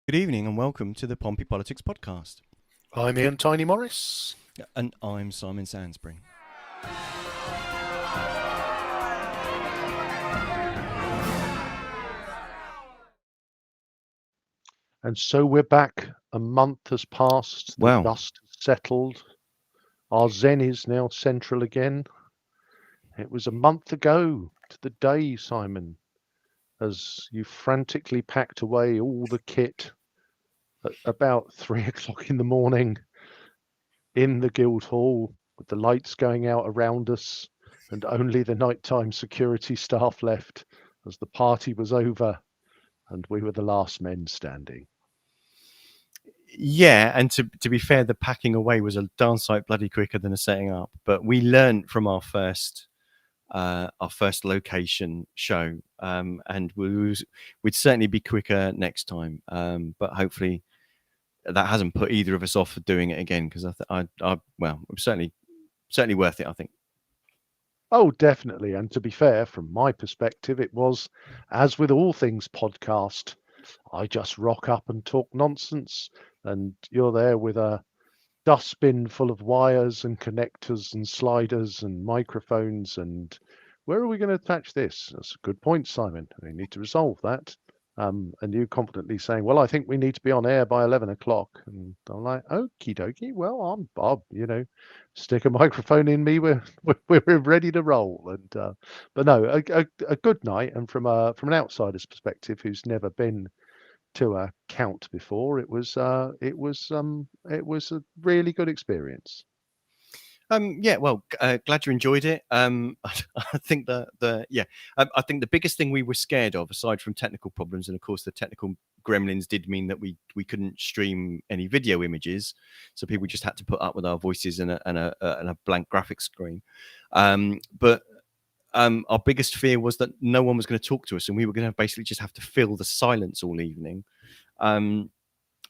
Good evening and welcome to the Pompey Politics Podcast. I'm Ian Tiny Morris. And I'm Simon Sansbury. And so we're back. A month has passed. The Wow. dust has settled. Our Zen is now central again. It was a month ago to the day, Simon, as you frantically packed away all the kit at about 3 o'clock in the morning in the Guildhall with the lights going out around us and only the nighttime security staff left as the party was over and we were the last men standing. Yeah, and to be fair, the packing away was a darn sight bloody quicker than the setting up. But we learnt from our first location show, and we'd certainly be quicker next time. But hopefully that hasn't put either of us off for doing it again, because it was certainly worth it, I think. Oh, definitely. And to be fair, from my perspective, it was, as with all things podcast, I just rock up and talk nonsense, and you're there with a dustbin full of wires and connectors and sliders and microphones. And where are we going to attach this? That's a good point, Simon. We need to resolve that. And you confidently saying, well, I think we need to be on air by 11 o'clock. And I'm like, okie dokie. Well, I'm Bob, stick a microphone in me. We're ready to roll. And but no, a good night. And from an outsider's perspective, who's never been to a count before, it was a really good experience. Glad you enjoyed it. I think I think the biggest thing we were scared of, aside from technical problems, and of course the technical gremlins did mean that we couldn't stream any video images, so people just had to put up with our voices and a blank graphics screen. But our biggest fear was that no one was going to talk to us, and we were going to basically just have to fill the silence all evening.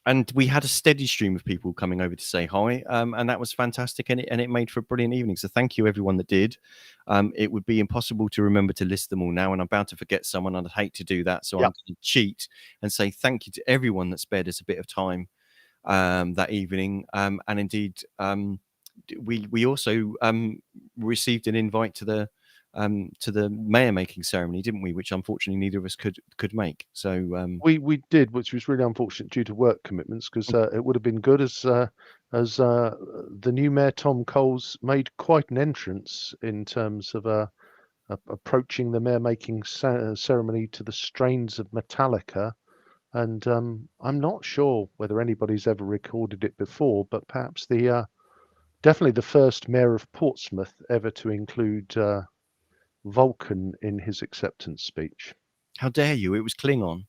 And we had a steady stream of people coming over to say hi, and that was fantastic, and it made for a brilliant evening. So thank you everyone that did. It would be impossible to remember to list them all now, and I'm bound to forget someone, and I'd hate to do that. So I'm going to cheat and say thank you to everyone that spared us a bit of time that evening. And indeed, we also received an invite to the mayor making ceremony, didn't we? Which unfortunately neither of us could make. So we did, which was really unfortunate due to work commitments, because it would have been good as the new mayor Tom Coles made quite an entrance in terms of approaching the mayor making ceremony to the strains of Metallica. And I'm not sure whether anybody's ever recorded it before, but perhaps definitely the first mayor of Portsmouth ever to include Vulcan in his acceptance speech. How dare you? It was Klingon.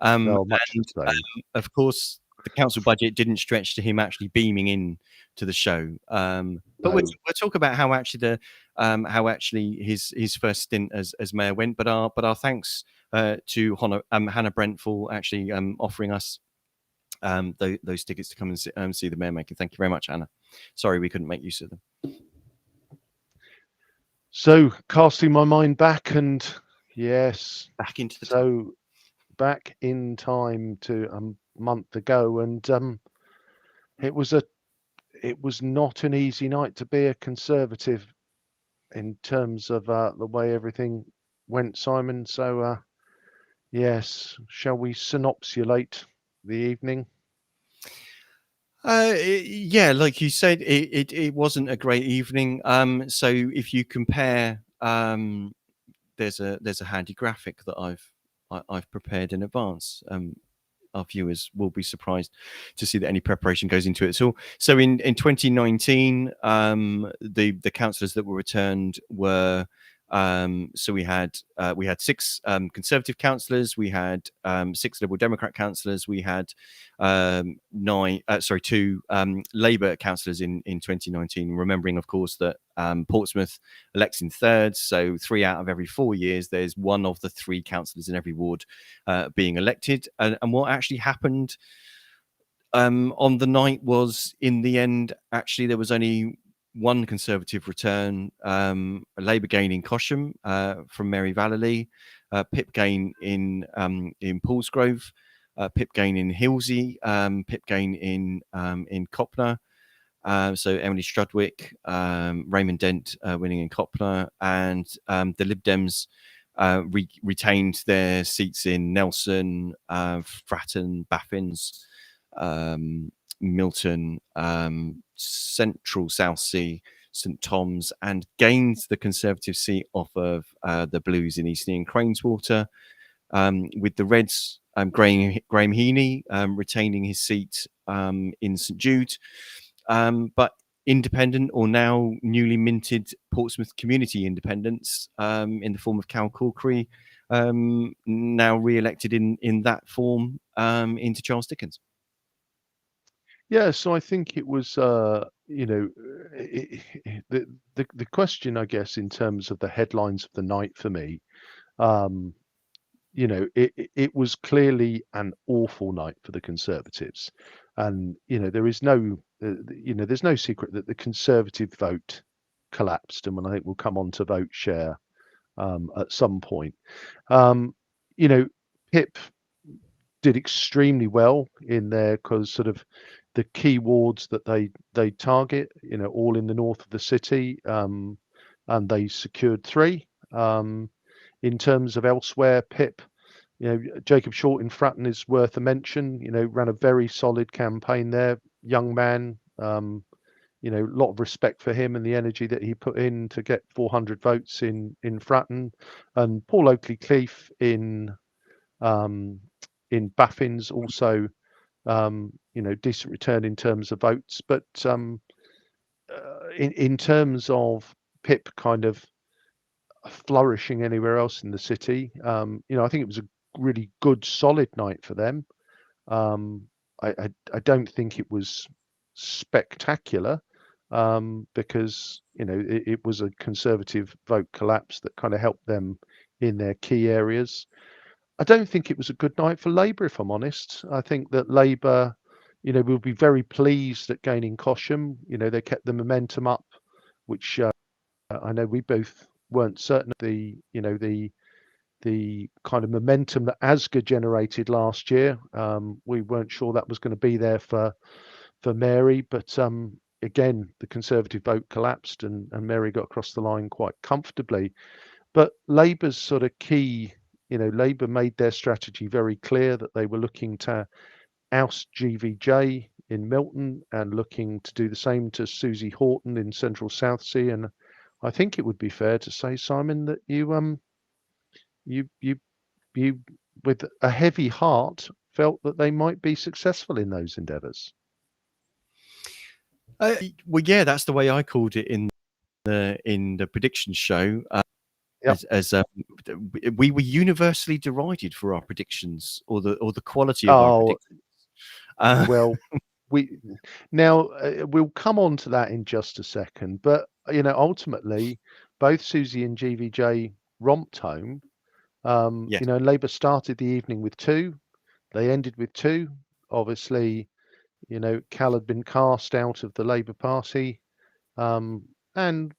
Well, much the same. Of course, the council budget didn't stretch to him actually beaming in to the show. But we'll talk about how actually his first stint as mayor went. But our thanks to Hannah Brent for actually offering us those tickets to come and see the mayor making. Thank you very much, Hannah. Sorry we couldn't make use of them. So casting my mind back, and yes, back into the so back in time to a month ago, and it was not an easy night to be a Conservative in terms of the way everything went, Simon. So yes, shall we synopsulate the evening? Yeah, like you said, it wasn't a great evening. So if you compare, there's a handy graphic that I've prepared in advance. Our viewers will be surprised to see that any preparation goes into it. So in 2019, the councillors that were returned were so we had 6 Conservative councillors, we had 6 Liberal Democrat councillors, we had 2 Labour councillors in 2019. Remembering, of course, that Portsmouth elects in thirds, so 3 out of every 4 years there's one of the 3 councillors in every ward being elected. And what actually happened on the night was, in the end, actually there was only one Conservative return, a Labour gain in Cosham from Mary Vallely, Pip gain in Paulsgrove, Pip gain in Hilsey, Pip gain in Copner. So Emily Strudwick, Raymond Dent winning in Copner, and the Lib Dems retained their seats in Nelson, Fratton, Baffins, Milton, Central Southsea, St Thomas, and gained the Conservative seat off of the Blues in Eastleigh and Craneswater, with the Reds, Graham Heaney retaining his seat in St Jude. But independent, or now newly minted, Portsmouth Community Independents in the form of Cal Corkery, now re-elected in that form into Charles Dickens. Yeah, so I think it was, the question, I guess, in terms of the headlines of the night for me, it was clearly an awful night for the Conservatives, and there's no secret that the Conservative vote collapsed, and I think we'll come on to vote share at some point. Pip did extremely well in there because sort of the key wards that they target, all in the north of the city, and they secured 3. In terms of elsewhere, Pip, Jacob Short in Fratton is worth a mention. Ran a very solid campaign there. Young man, a lot of respect for him and the energy that he put in to get 400 votes in Fratton. And Paul Oakley-Cleef in Baffins also, decent return in terms of votes. But in terms of Pip kind of flourishing anywhere else in the city, I think it was a really good, solid night for them. I don't think it was spectacular, because it was a Conservative vote collapse that kind of helped them in their key areas. I don't think it was a good night for Labour, if I'm honest. I think that Labour, will be very pleased at gaining Cosham. They kept the momentum up, which I know we both weren't certain of the kind of momentum that Asger generated last year. We weren't sure that was going to be there for Mary, but again, the Conservative vote collapsed and Mary got across the line quite comfortably. But Labour's sort of key, Labour made their strategy very clear that they were looking to oust GVJ in Milton and looking to do the same to Susie Horton in Central Southsea. And I think it would be fair to say, Simon, that you with a heavy heart felt that they might be successful in those endeavours. Well, yeah, that's the way I called it in the predictions show. Yep. As we were universally derided for our predictions, or the quality of our predictions. Well, we'll come on to that in just a second, but ultimately both Susie and GVJ romped home. Yes. Labour started the evening with 2, they ended with 2. Obviously, Cal had been cast out of the Labour Party, and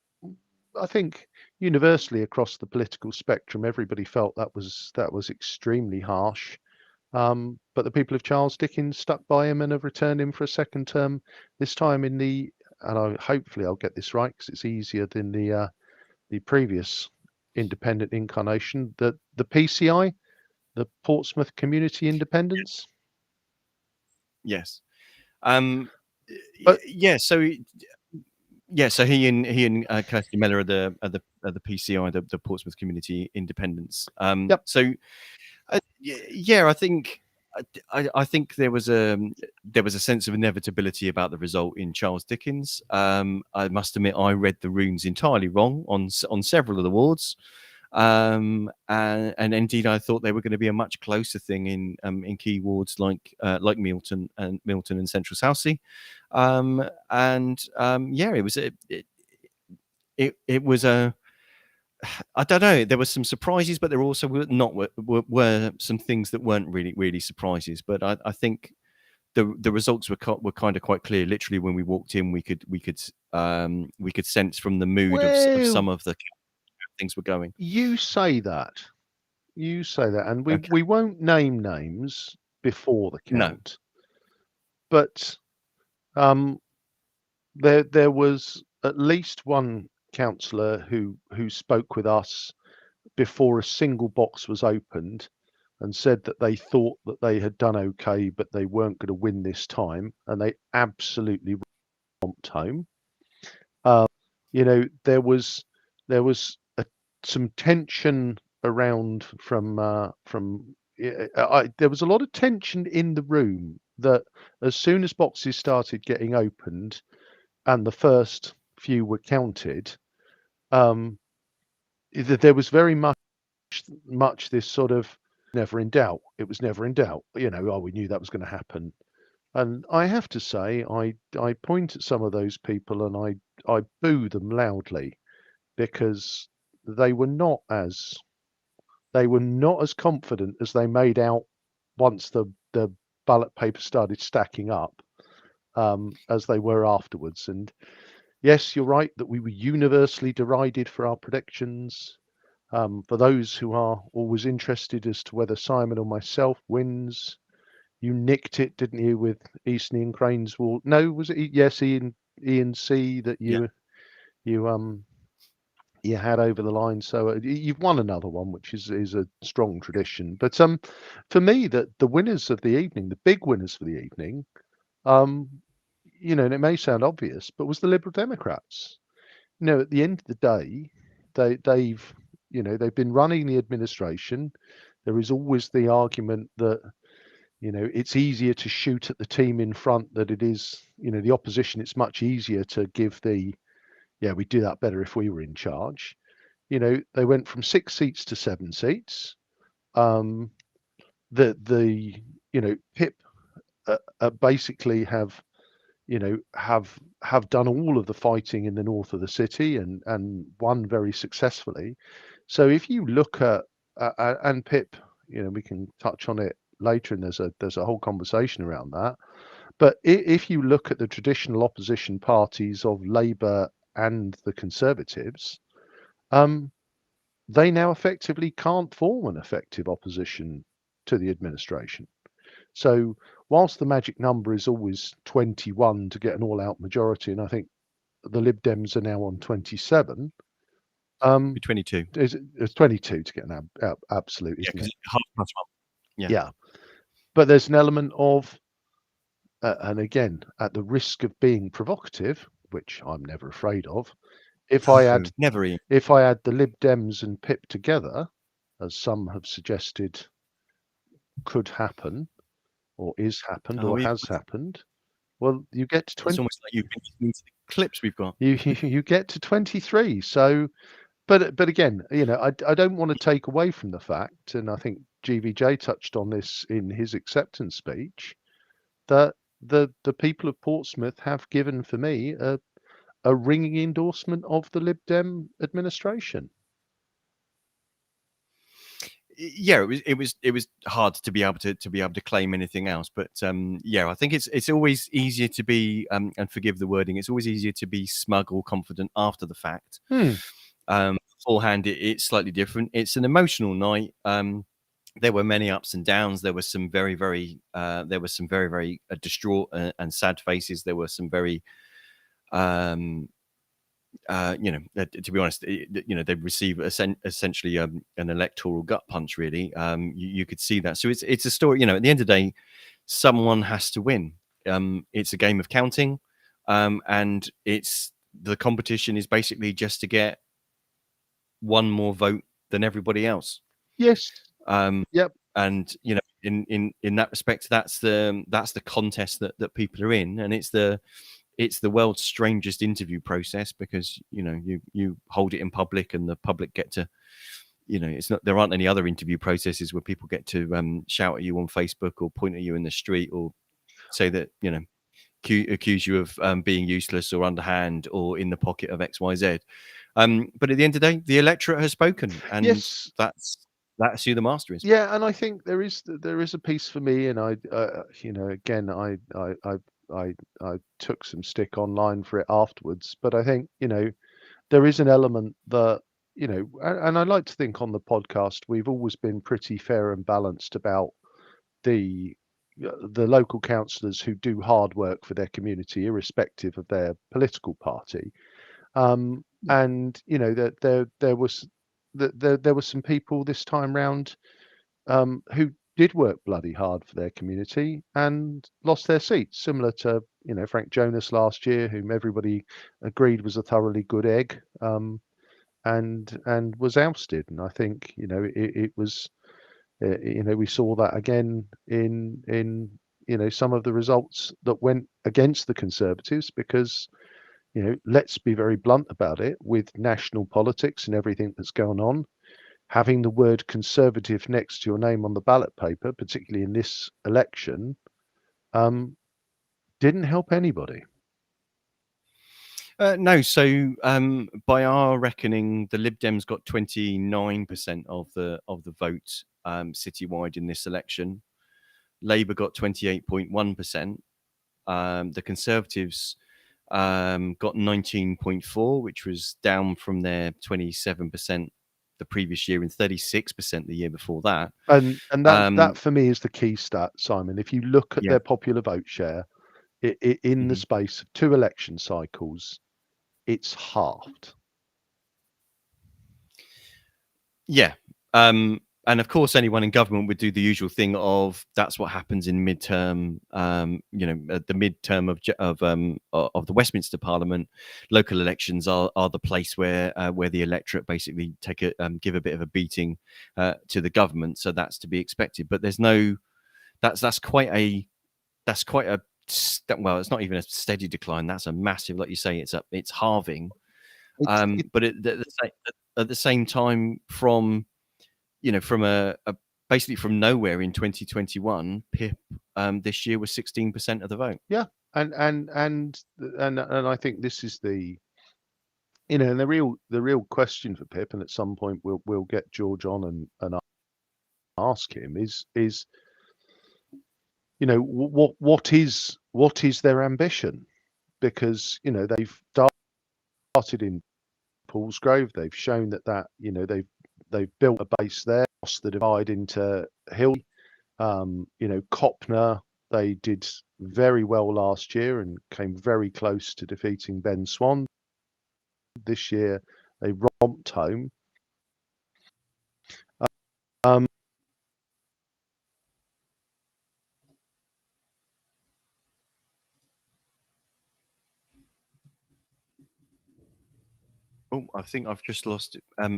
I think universally across the political spectrum, everybody felt that was extremely harsh. But the people of Charles Dickens stuck by him and have returned him for a second term, this time and hopefully I'll get this right because it's easier than the previous independent incarnation, the PCI, the Portsmouth Community Independents. Yes. So he and Kirsty Miller are the PCI, the Portsmouth Community Independents. Yep. So I think there was a sense of inevitability about the result in Charles Dickens. I must admit I read the runes entirely wrong on several of the wards, and indeed I thought they were going to be a much closer thing in key wards like Milton and Central Southsea, it was a. I don't know. There were some surprises, but there also were some things that weren't really surprises. But I think the results were kind of quite clear. Literally, when we walked in, we could sense from the mood of some of the things were going. You say that, and we won't name names, before the No. count. But there was at least one councillor who spoke with us before a single box was opened and said that they thought that they had done okay, but they weren't going to win this time, and they absolutely romped home. There was some tension around there was a lot of tension in the room that as soon as boxes started getting opened and the first few were counted, there was very much this sort of never in doubt. It was never in doubt. We knew that was going to happen. And I have to say, I point at some of those people and I boo them loudly because they were not as confident as they made out once the ballot paper started stacking up, as they were afterwards. And yes, you're right that we were universally derided for our predictions. For those who are always interested as to whether Simon or myself wins, you nicked it, didn't you, with Eastney and Craneswall? No, was it? Yes, Ian C that you had over the line. So you've won another one, which is a strong tradition. But for me, the winners of the evening, the big winners for the evening, and it may sound obvious, but was the Liberal Democrats. At the end of the day, they've been running the administration. There is always the argument that it's easier to shoot at the team in front than it is, the opposition. It's much easier to give we'd do that better if we were in charge. They went from 6 seats to 7 seats. PIP basically have done all of the fighting in the north of the city and won very successfully. So if you look at and PIP, we can touch on it later, and there's a whole conversation around that. But if you look at the traditional opposition parties of Labour and the Conservatives, they now effectively can't form an effective opposition to the administration. So whilst the magic number is always 21 to get an all-out majority, and I think the Lib Dems are now on 27. 22. It's 22 to get an absolute, isn't it? Half plus one. Yeah. But there's an element of, and again, at the risk of being provocative, which I'm never afraid of, if I add the Lib Dems and PIP together, as some have suggested could happen, or is happened, or has happened, well, you get to 20. It's almost like you've been listening to the clips we've got. You get to 23. So, but again, I don't want to take away from the fact, and I think GVJ touched on this in his acceptance speech, that the people of Portsmouth have given, for me, a ringing endorsement of the Lib Dem administration. Yeah, it was hard to be able to claim anything else, but I think it's always easier to be and forgive the wording, it's always easier to be smug or confident after the fact. Beforehand, it's slightly different. It's an emotional night. There were many ups and downs. There were some very distraught and sad faces. There were some very to be honest, they receive essentially an electoral gut punch. Really, you could see that. So it's a story. At the end of the day, someone has to win. It's a game of counting, and the competition is basically just to get one more vote than everybody else. Yes. Yep. And in that respect, that's the contest that people are in, and it's the world's strangest interview process, because you hold it in public and the public get to, there aren't any other interview processes where people get to shout at you on Facebook or point at you in the street or say that accuse you of being useless or underhand or in the pocket of XYZ. But at the end of the day, the electorate has spoken, and yes, that's who the master is. Yeah, and I think there is a piece for me, and I again I took some stick online for it afterwards, but I think there is an element that and I like to think on the podcast we've always been pretty fair and balanced about the the local councillors who do hard work for their community, irrespective of their political party. And that there were some people this time round who did work bloody hard for their community and lost their seats, similar to Frank Jonas last year, whom everybody agreed was a thoroughly good egg, and was ousted. And I think it was we saw that again in some of the results that went against the Conservatives, because let's be very blunt about it, with national politics and everything that's going on, having the word Conservative next to your name on the ballot paper, particularly in this election, didn't help anybody. No, so by our reckoning, the Lib Dems got 29% of the vote citywide in this election. Labour got 28.1%. The Conservatives got 19.4%, which was down from their 27% the previous year and 36% the year before that. And that for me is the key stat, Simon. If you look at their popular vote share in the space of 2 election cycles, it's halved. Yeah. And of course, anyone in government would do the usual thing of that's what happens in midterm. The midterm of the Westminster Parliament, local elections are the place where the electorate basically give a bit of a beating to the government. So that's to be expected. But there's no that's quite a well, it's not even a steady decline. That's a massive, like you say, it's halving. But at the same time, from basically from nowhere in 2021, PIP this year was 16% of the vote. Yeah, and I think this is the and the real question for Pip, and at some point we'll get George on and ask him is what is their ambition? Because they've started in Paulsgrove, they've shown that they've built a base there, across the divide into Hill. Copner, they did very well last year and came very close to defeating Ben Swan. This year they romped home. Oh, I think I've just lost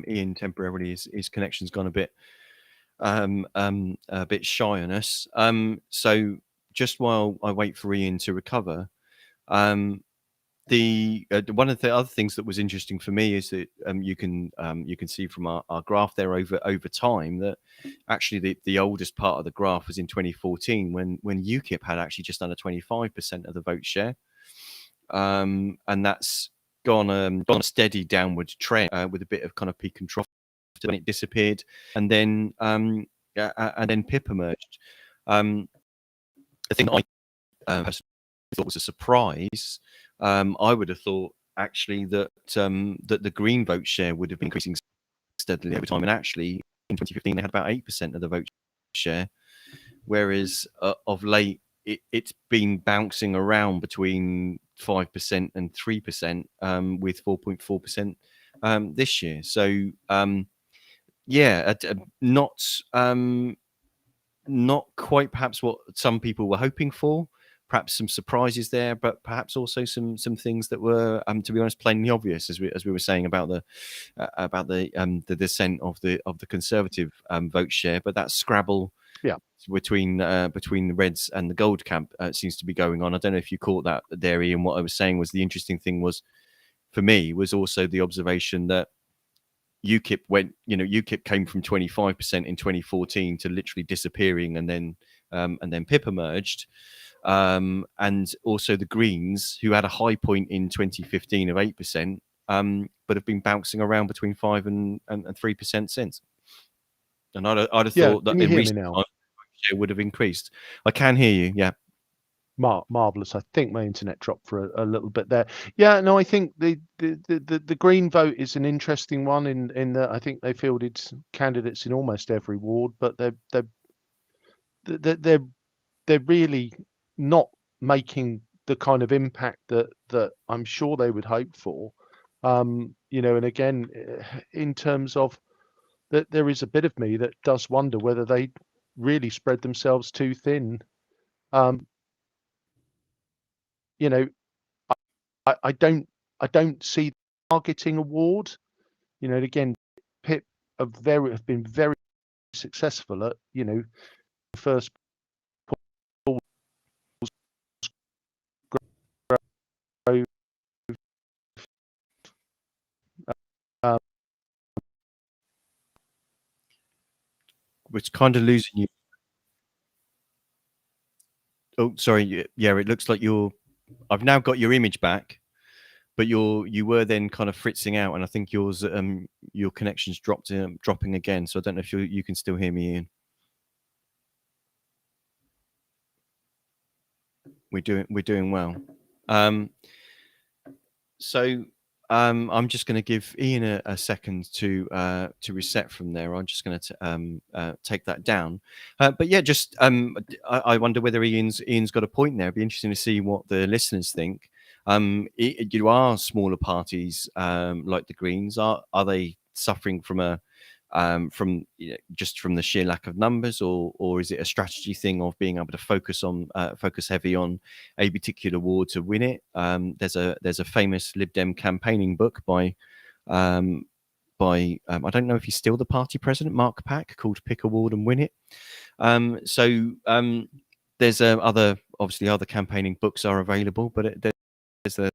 Ian temporarily. His connection's gone a bit shy on us. So just while I wait for Ian to recover, the one of the other things that was interesting for me is that you can see from our graph there over time that actually the oldest part of the graph was in 2014 when UKIP had actually just under 25% of the vote share, and that's gone a steady downward trend with a bit of kind of peak and trough when it disappeared, and then PIP emerged. The thing I thought was a surprise, I would have thought actually that that the Green vote share would have been increasing steadily over time, and actually in 2015 they had about 8% of the vote share, whereas of late it's been bouncing around between 5% and 3%, with 4.4% this year. So not quite perhaps what some people were hoping for. Perhaps some surprises there, but perhaps also some things that were, to be honest, plainly obvious, as we were saying about the descent of the Conservative vote share. But that scrabble, between the Reds and the Gold camp seems to be going on. I don't know if you caught that there, Ian. What I was saying was the interesting thing was, for me, was also the observation that UKIP came from 25% in 2014 to literally disappearing, and then PIP emerged. And also the Greens, who had a high point in 2015 of 8%, but have been bouncing around between 5 and 3% since. And I'd have thought that in recent times it would have increased. I can hear you. Yeah. Marvelous. I think my internet dropped for a little bit there. Yeah, no, I think the Green vote is an interesting one in that I think they fielded candidates in almost every ward, but they're they're really not making the kind of impact that I'm sure they would hope for. You know, and again, in terms of that, there is a bit of me that does wonder whether they really spread themselves too thin. You know, I don't see the targeting award. You know, and again, Pip have been very successful at, you know, first balls grow, uh, It's kind of losing you. Oh, sorry. Yeah, it looks like I've now got your image back, but you were then kind of fritzing out, and I think your connection's dropping again. So I don't know if you can still hear me, Ian. We're doing well. So I'm just going to give Ian a second to reset from there. I'm just going to take that down. But yeah, just I wonder whether Ian's got a point there. It'd be interesting to see what the listeners think. You are smaller parties like the Greens. Are they suffering from just from the sheer lack of numbers, or is it a strategy thing of being able to focus heavy on a particular ward to win it? There's a famous Lib Dem campaigning book by I don't know if he's still the party president, Mark Pack, called Pick a Ward and Win It. There's other campaigning books are available, but there's a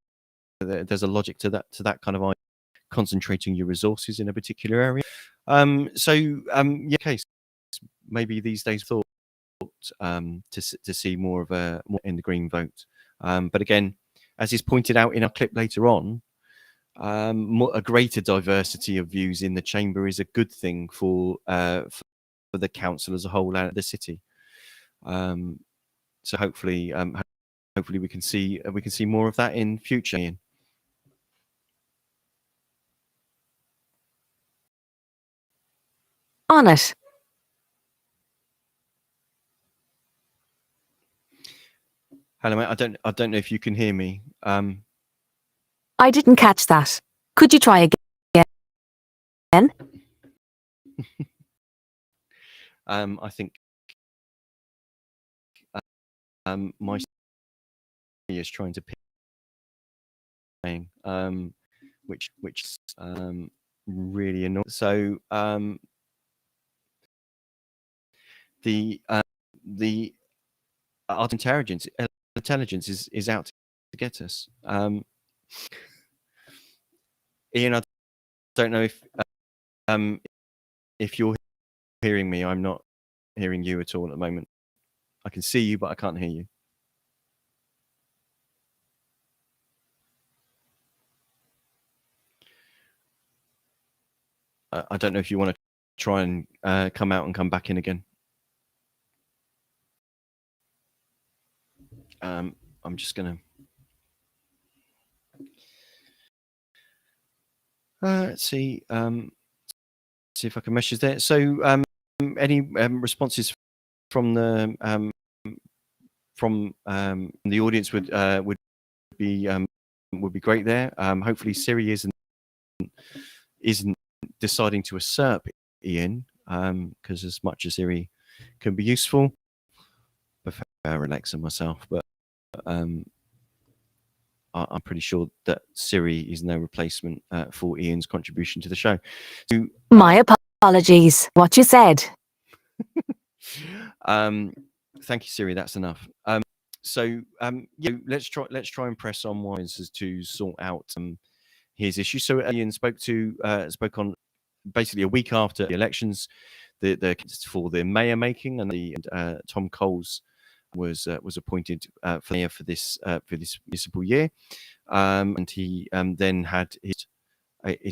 logic to that kind of idea, concentrating your resources in a particular area. Yeah, case maybe these days thought to see more in the Green vote. But again, as is pointed out in our clip later on, a greater diversity of views in the chamber is a good thing for the council as a whole and the city. So hopefully we can see more of that in future. Ian. On it. Hello, mate. I don't know if you can hear me. I didn't catch that. Could you try again? I think my is trying to ping, which really annoying. So the artificial intelligence is out to get us. Ian, I don't know if you're hearing me. I'm not hearing you at all at the moment. I can see you, but I can't hear you. I don't know if you want to try and come out and come back in again. I'm just going to let's see if I can message there. So any responses from the audience would be great there. Hopefully Siri isn't deciding to usurp Ian, because as much as Siri can be useful, I prefer Alexa myself, but I'm pretty sure that Siri is no replacement for Ian's contribution to the show. So, my apologies. What you said. Thank you, Siri. That's enough. Yeah, let's try and press on Wise to sort out his issue. So Ian spoke on basically a week after the elections, the for the mayor making, and Tom Coles was appointed for mayor for this municipal year, and he then had his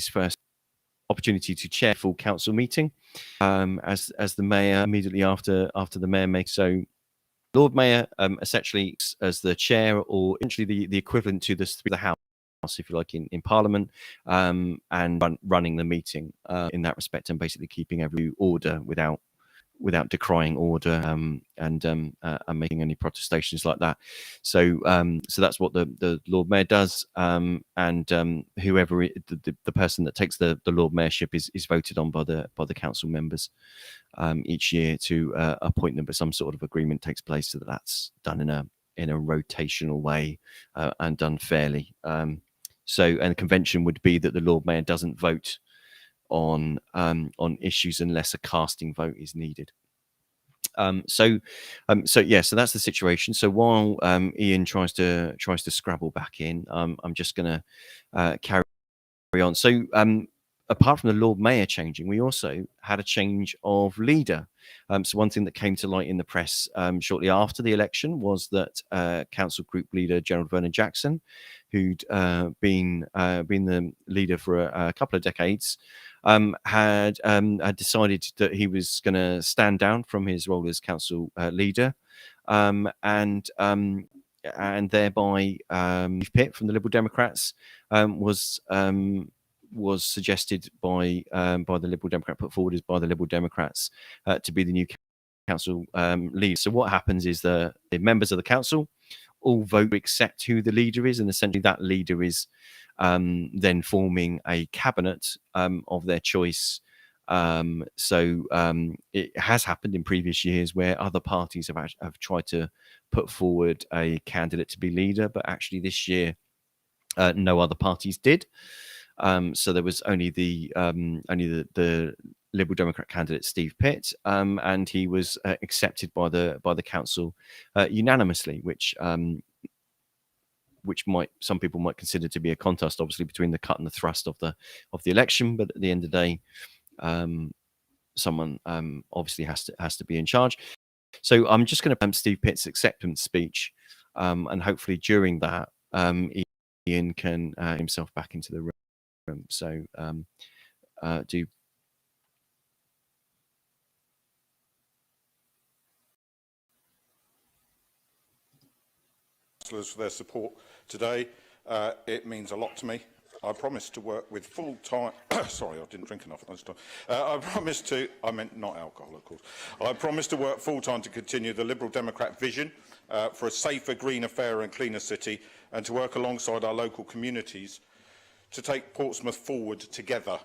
first opportunity to chair full council meeting as the mayor immediately after the mayor make. So Lord Mayor essentially as the chair, or essentially the equivalent to the House, if you like, in Parliament, and running the meeting in that respect, and basically keeping every order without without decrying order and making any protestations like that. So so that's what the Lord Mayor does, and whoever the person that takes the Lord Mayorship is voted on by the council members each year to appoint them, but some sort of agreement takes place so that that's done in a rotational way and done fairly. So, and the convention would be that the Lord Mayor doesn't vote on issues unless a casting vote is needed. So that's the situation. So while Ian tries to scrabble back in, I'm just going to carry on. So apart from the Lord Mayor changing, we also had a change of leader. So one thing that came to light in the press shortly after the election was that council group leader Gerald Vernon-Jackson, who'd been the leader for a couple of decades, had decided that he was going to stand down from his role as council leader, and thereby Steve Pitt from the Liberal Democrats was suggested by the Liberal Democrat, put forward by the Liberal Democrats to be the new council leader. So what happens is the members of the council all vote to accept who the leader is, and essentially that leader is then forming a cabinet of their choice. So it has happened in previous years where other parties have tried to put forward a candidate to be leader, but actually this year no other parties did. So there was only the Liberal Democrat candidate Steve Pitt, and he was accepted by the council unanimously, which some people might consider to be a contest, obviously, between the cut and the thrust of the election. But at the end of the day, someone obviously has to be in charge. So I'm just going to Steve Pitt's acceptance speech, and hopefully during that, Ian can himself back into the room. So do. Councillors for their support today. It means a lot to me. I promise to work with full time. Sorry, I didn't drink enough at lunchtime. I meant not alcohol, of course. I promise to work full time to continue the Liberal Democrat vision for a safer, greener, fairer, and cleaner city, and to work alongside our local communities to take Portsmouth forward together.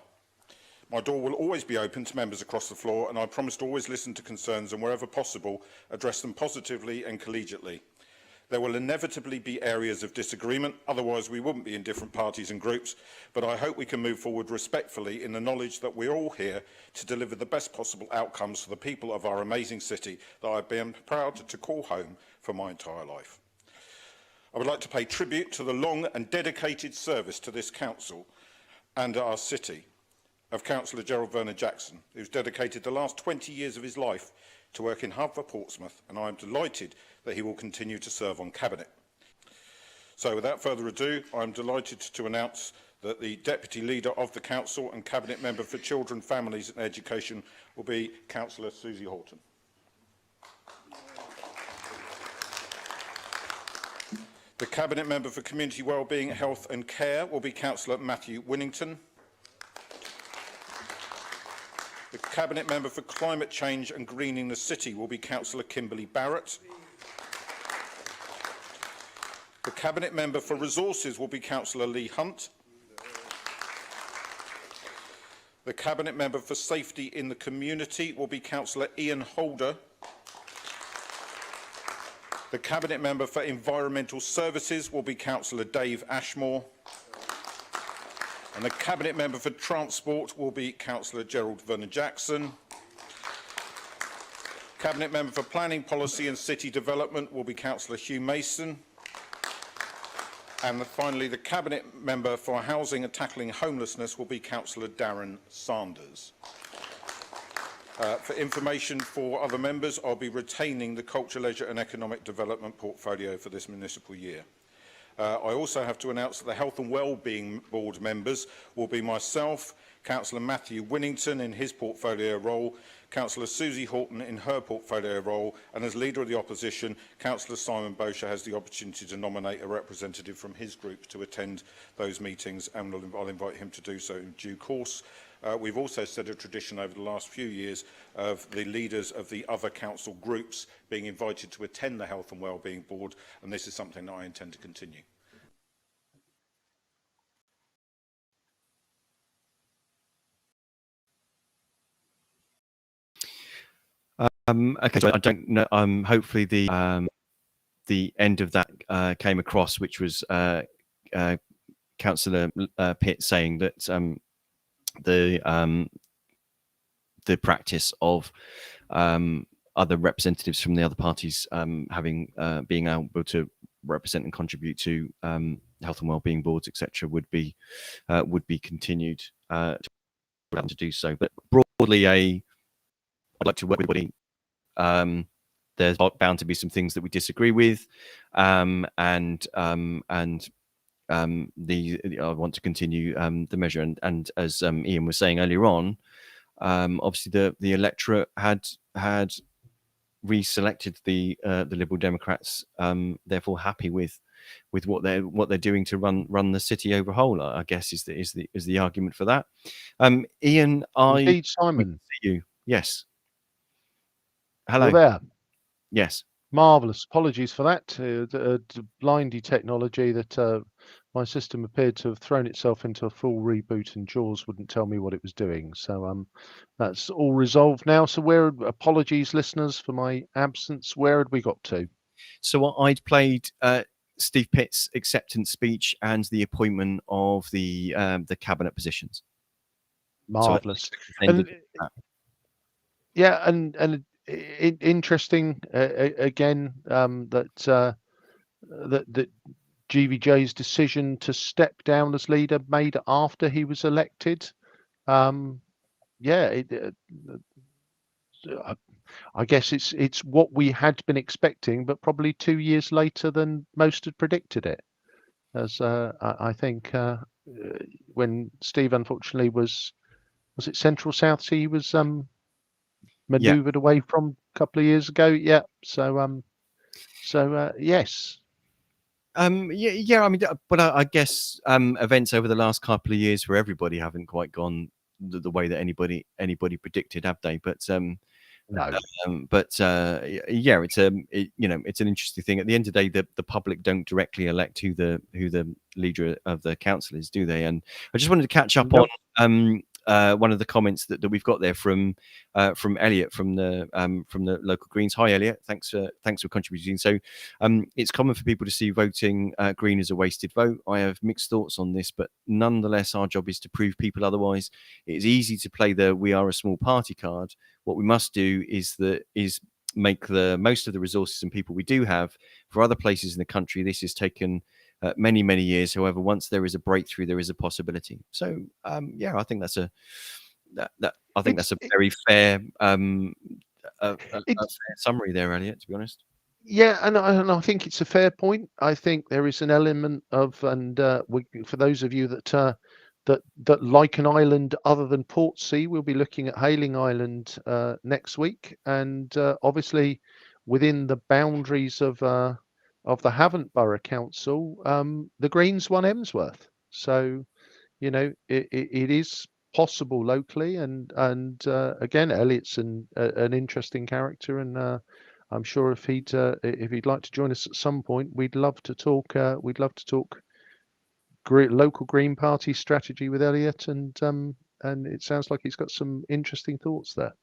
My door will always be open to members across the floor, and I promise to always listen to concerns and, wherever possible, address them positively and collegiately. There will inevitably be areas of disagreement, otherwise we wouldn't be in different parties and groups, but I hope we can move forward respectfully in the knowledge that we're all here to deliver the best possible outcomes for the people of our amazing city that I've been proud to call home for my entire life. I would like to pay tribute to the long and dedicated service to this council and our city of Councillor Gerald Vernon-Jackson, who's dedicated the last 20 years of his life to work in Hub for Portsmouth, and I am delighted that he will continue to serve on Cabinet. So without further ado, I am delighted to announce that the Deputy Leader of the Council and Cabinet Member for Children, Families and Education will be Councillor Susie Horton. The Cabinet Member for Community Wellbeing, Health and Care will be Councillor Matthew Winnington. The Cabinet Member for Climate Change and Greening the City will be Councillor Kimberly Barrett. The Cabinet Member for Resources will be Councillor Lee Hunt. The Cabinet Member for Safety in the Community will be Councillor Ian Holder. The Cabinet Member for Environmental Services will be Councillor Dave Ashmore. And the Cabinet Member for Transport will be Councillor Gerald Vernon-Jackson. Cabinet Member for Planning Policy and City Development will be Councillor Hugh Mason. And finally, the Cabinet Member for Housing and Tackling Homelessness will be Councillor Darren Sanders. For information for other members, I'll be retaining the Culture, Leisure and Economic Development portfolio for this municipal year. I also have to announce that the Health and Wellbeing Board members will be myself, Councillor Matthew Winnington in his portfolio role, Councillor Susie Horton in her portfolio role, and as Leader of the Opposition, Councillor Simon Bosher has the opportunity to nominate a representative from his group to attend those meetings, and I'll invite him to do so in due course. We've also set a tradition over the last few years of the leaders of the other council groups being invited to attend the Health and Wellbeing Board, and this is something that I intend to continue. Okay, so I don't know. Hopefully the end of that came across, which was Councillor Pitt saying that the practice of other representatives from the other parties being able to represent and contribute to health and wellbeing boards, etc., would be continued to do so. But broadly, I'd like to work with everybody. There's bound to be some things that we disagree with, I want to continue the measure. And as Ian was saying earlier on, obviously the electorate had reselected the Liberal Democrats, therefore happy with what they're doing to run the city overhaul, I guess is the argument for that. Ian, Indeed, Simon. See you. Yes. Hello. You're there. Yes. Marvellous. Apologies for that. Blindy technology that my system appeared to have thrown itself into a full reboot, and Jaws wouldn't tell me what it was doing. So that's all resolved now. So apologies, listeners, for my absence. Where had we got to? So I'd played Steve Pitt's acceptance speech and the appointment of the cabinet positions. Marvellous. So and interesting again that GVJ's decision to step down as leader made after he was elected. I guess it's what we had been expecting, but probably 2 years later than most had predicted it. As I think when Steve unfortunately was it Central South Sea he was manoeuvred away from a couple of years ago. Yeah. So yes. I mean, but I guess events over the last couple of years for everybody haven't quite gone the way that anybody predicted, have they? But no. It's it's an interesting thing. At the end of the day, the public don't directly elect who the leader of the council is, do they? And I just wanted to catch up on one of the comments that we've got there from Elliot from the local Greens. Hi, Elliot. Thanks for contributing. So it's common for people to see voting Green as a wasted vote. I have mixed thoughts on this, but nonetheless, our job is to prove people otherwise. It is easy to play the "we are a small party" card. What we must do is make the most of the resources and people we do have for other places in the country. This has taken many years. However, once there is a breakthrough, there is a possibility. So I think that's a very fair summary there, Elliot, to be honest. Yeah, and I think it's a fair point. I think there is an element of, for those of you that like an island other than Portsea, we'll be looking at Hayling Island next week, and obviously within the boundaries of the Havant Borough Council, the Greens won Emsworth. So, it is possible locally, and again, Elliot's an interesting character, and I'm sure if he'd like to join us at some point, we'd love to talk. Local Green Party strategy with Elliot, and it sounds like he's got some interesting thoughts there.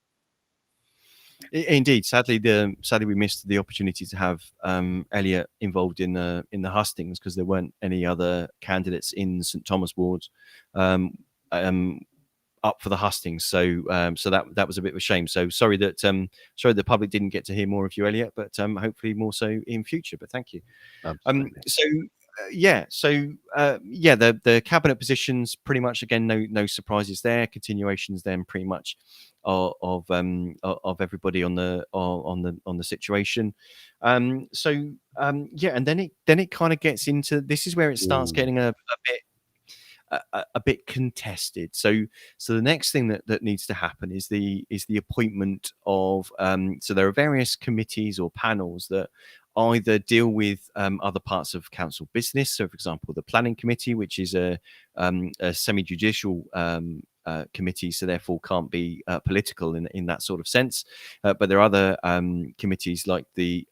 Indeed, sadly we missed the opportunity to have Elliot involved in the hustings because there weren't any other candidates in St Thomas ward up for the hustings. So that was a bit of a shame. So sorry that the public didn't get to hear more of you, Elliot, but hopefully more so in future. But thank you. The cabinet positions, pretty much again, no surprises there. Continuations then pretty much of everybody on the situation. And then it kind of gets into, this is where it starts getting a bit contested. So the next thing that needs to happen is the appointment of so there are various committees or panels that either deal with other parts of council business. So, for example, the planning committee, which is a semi-judicial committees, so therefore can't be political in that sort of sense. But there are other committees like the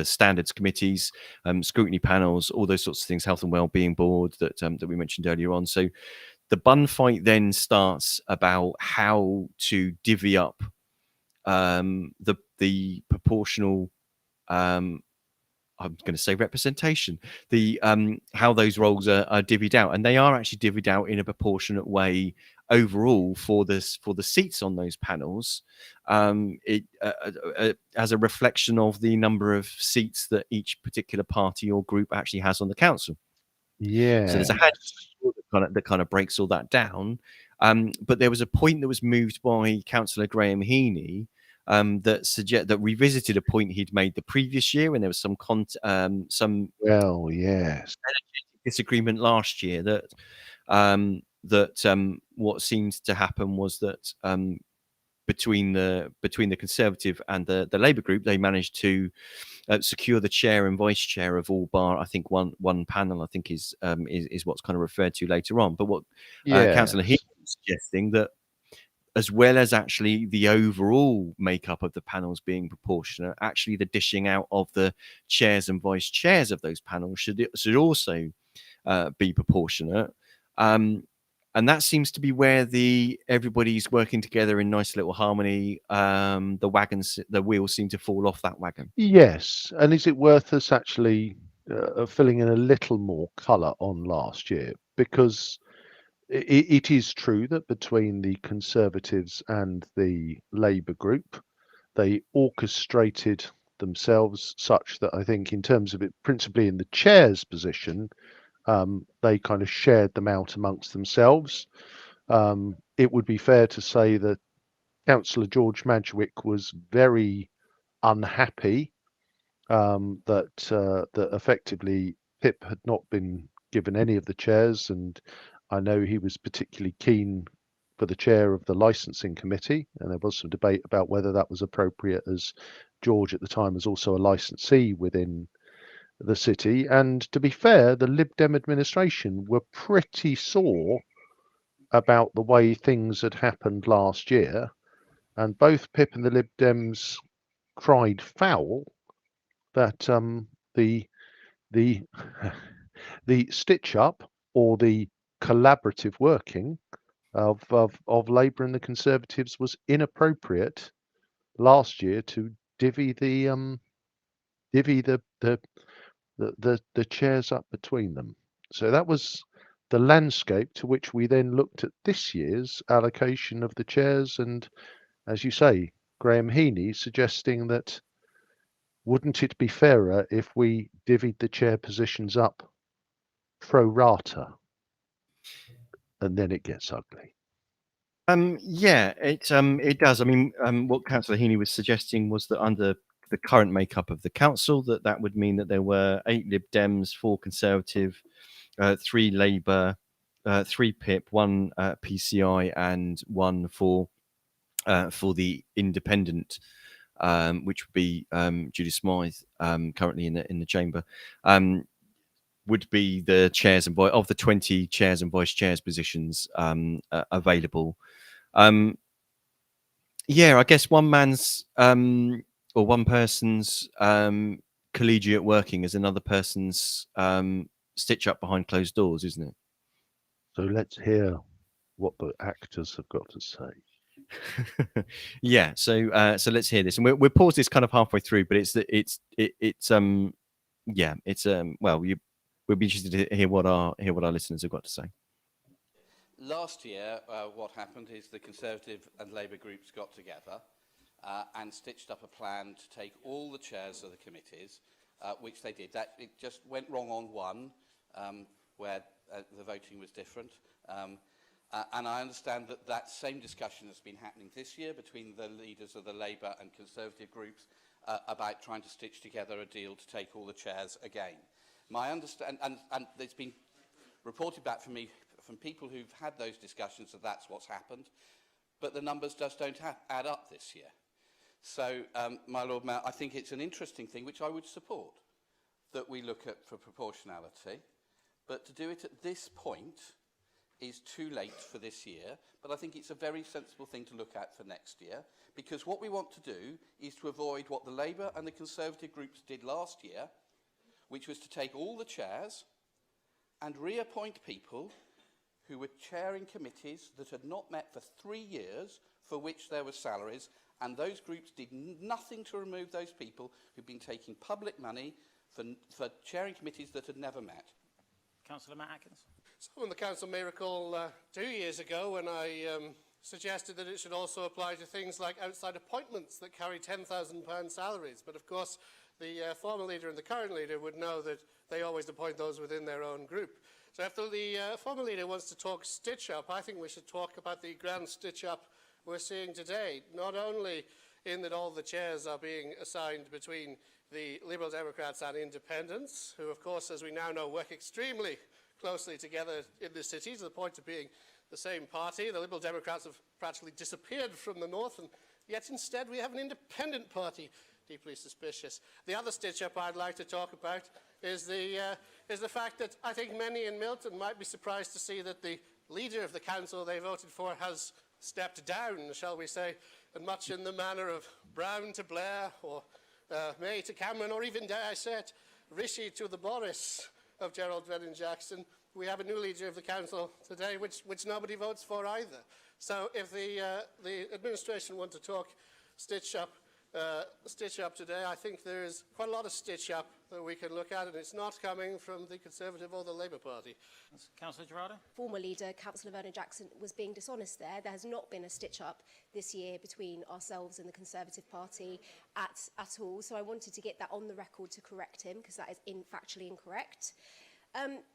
standards committees, scrutiny panels, all those sorts of things, health and wellbeing board that we mentioned earlier on. So the bun fight then starts about how to divvy up the proportional, I'm going to say representation, the how those roles are divvied out, and they are actually divvied out in a proportionate way overall for the seats on those panels. It as a reflection of the number of seats that each particular party or group actually has on the council. Yeah. So there's a handbook that kind of breaks all that down. But there was a point that was moved by Councillor Graham Heaney that revisited a point he'd made the previous year when there was some Well, yes. disagreement last year that what seemed to happen was that between the Conservative and the Labour group, they managed to secure the chair and vice chair of all bar, I think, one panel, I think is what's kind of referred to later on. But what Councillor Heath was suggesting, that as well as actually the overall makeup of the panels being proportionate, actually the dishing out of the chairs and vice chairs of those panels should also be proportionate. And that seems to be where everybody's working together in nice little harmony. The wheels seem to fall off that wagon. Yes. And is it worth us actually filling in a little more colour on last year? Because it is true that between the Conservatives and the Labour group, they orchestrated themselves such that I think in terms of it, principally in the chair's position, they kind of shared them out amongst themselves. It would be fair to say that Councillor George Madgwick was very unhappy that effectively Pip had not been given any of the chairs, and I know he was particularly keen for the chair of the licensing committee, and there was some debate about whether that was appropriate, as George at the time was also a licensee within the city. And to be fair, the Lib Dem administration were pretty sore about the way things had happened last year, and both Pip and the Lib Dems cried foul that the the stitch up or the collaborative working of Labour and the Conservatives was inappropriate last year to divvy the chairs up between them. So that was the landscape to which we then looked at this year's allocation of the chairs, and as you say, Graham Heaney suggesting that wouldn't it be fairer if we divvied the chair positions up pro rata? And then it gets ugly. Yeah, it does. I mean, what Councillor Heaney was suggesting was that under the current makeup of the council, that would mean that there were 8 Lib Dems, 4 Conservative, 3 Labour, 3 PIP, 1 PCI, and 1 for the Independent, which would be Judy Smythe, currently in the chamber. Would be the chairs and of the 20 chairs and vice chairs positions available. Yeah, I guess one man's or one person's collegiate working is another person's stitch up behind closed doors, isn't it? So let's hear what the actors have got to say. Yeah, so let's hear this, and we'll pause this kind of halfway through, but we'll be interested to hear what our listeners have got to say. Last year, what happened is the Conservative and Labour groups got together and stitched up a plan to take all the chairs of the committees, which they did. It just went wrong on one, where the voting was different. And I understand that same discussion has been happening this year between the leaders of the Labour and Conservative groups about trying to stitch together a deal to take all the chairs again. My understand, and there's been reported back from me from people who've had those discussions that that's what's happened, but the numbers just don't add up this year. So, my Lord Mayor, I think it's an interesting thing which I would support, that we look at for proportionality, But to do it at this point is too late for this year, but I think it's a very sensible thing to look at for next year, because what we want to do is to avoid what the Labour and the Conservative groups did last year, which was to take all the chairs and reappoint people who were chairing committees that had not met for 3 years, for which there were salaries, and those groups did nothing to remove those people who'd been taking public money for chairing committees that had never met. Councillor Matt Atkins. Some in the council may recall 2 years ago when I suggested that it should also apply to things like outside appointments that carry £10,000 salaries. But of course, the former leader and the current leader would know that they always appoint those within their own group. So if the former leader wants to talk stitch-up, I think we should talk about the grand stitch-up we're seeing today, not only in that all the chairs are being assigned between the Liberal Democrats and Independents, who of course, as we now know, work extremely closely together in the city to the point of being the same party. The Liberal Democrats have practically disappeared from the north, and yet instead we have an independent party. Deeply suspicious. The other stitch-up I'd like to talk about is the fact that I think many in Milton might be surprised to see that the leader of the council they voted for has stepped down, shall we say, and much in the manner of Brown to Blair, or May to Cameron, or even, dare I say it, Rishi to the Boris of Gerald Brennan Jackson. We have a new leader of the council today, which nobody votes for either. So if the administration want to talk stitch-up today, I think there is quite a lot of stitch-up that we can look at, and it's not coming from the Conservative or the Labour Party. Councillor Gerardo. Former leader, Councillor Vernon Jackson, was being dishonest there. There has not been a stitch-up this year between ourselves and the Conservative Party at all. So I wanted to get that on the record to correct him, because that is factually incorrect.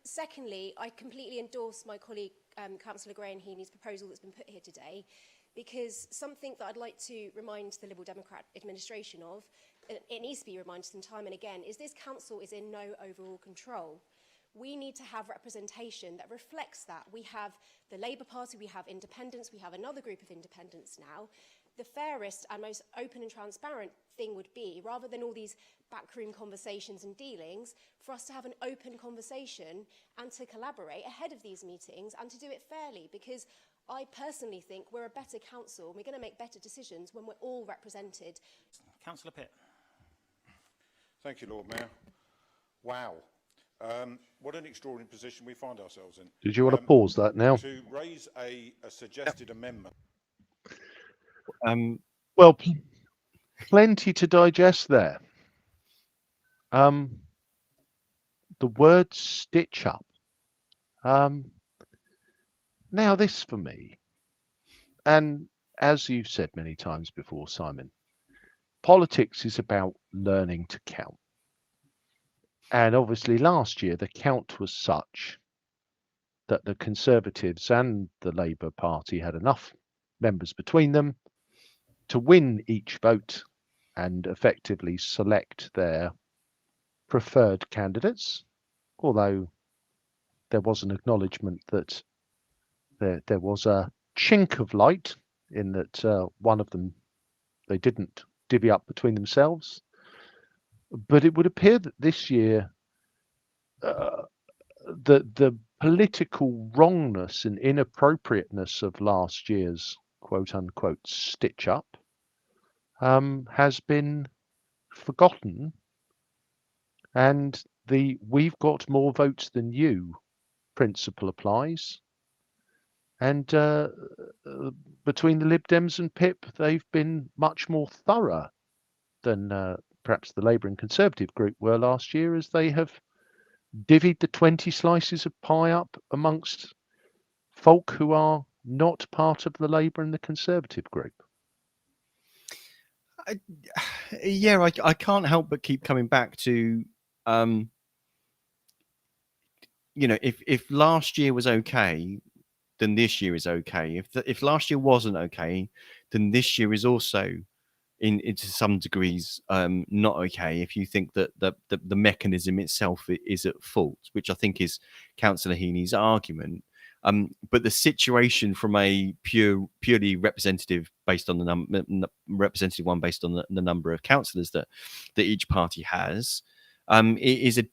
Secondly, I completely endorse my colleague, Councillor Gray and Heaney's proposal that's been put here today, because something that I'd like to remind the Liberal Democrat administration of, and it needs to be reminded them time and again, is this council is in no overall control. We need to have representation that reflects that. We have the Labour Party, we have independents, we have another group of independents now. The fairest and most open and transparent thing would be, rather than all these backroom conversations and dealings, for us to have an open conversation and to collaborate ahead of these meetings and to do it fairly, because I personally think we're a better council and we're going to make better decisions when we're all represented. Councillor Pitt. Thank you, Lord Mayor. Wow. What an extraordinary position we find ourselves in. Did you want to pause that now? To raise a suggested amendment. Well, plenty to digest there. The word stitch up. Now this for me, and as you've said many times before, Simon, politics is about learning to count. And obviously last year the count was such that the Conservatives and the Labour Party had enough members between them to win each vote and effectively select their preferred candidates, although there was an acknowledgement that there was a chink of light in that one of them, they didn't divvy up between themselves. But it would appear that this year the political wrongness and inappropriateness of last year's quote-unquote stitch-up has been forgotten, and the "we've got more votes than you" principle applies. And between the Lib Dems and PIP, they've been much more thorough than perhaps the Labour and Conservative group were last year, as they have divvied the 20 slices of pie up amongst folk who are not part of the Labour and the Conservative group. I can't help but keep coming back to, if last year was okay, then this year is okay. If last year wasn't okay, then this year is also, into some degrees, not okay. If you think that the mechanism itself is at fault, which I think is Councillor Heaney's argument. But the situation from a purely representative, based on the representative one, based on the number of councillors that each party has, It is a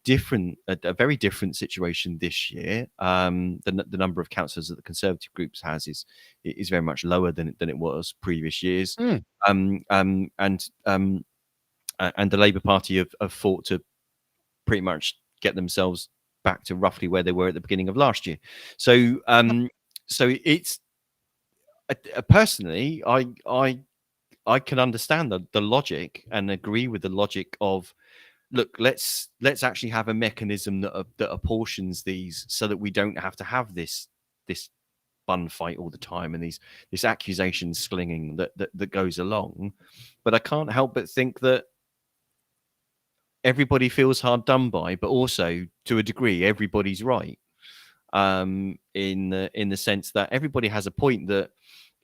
very different situation this year. The number of councillors that the Conservative groups has is very much lower than it was previous years. Mm. And the Labour Party have fought to pretty much get themselves back to roughly where they were at the beginning of last year. So it's personally, I can understand the logic and agree with the logic of, look, let's actually have a mechanism that apportions these so that we don't have to have this bun fight all the time and this accusation slinging that goes along. But I can't help but think that everybody feels hard done by, but also to a degree everybody's right, in the sense that everybody has a point that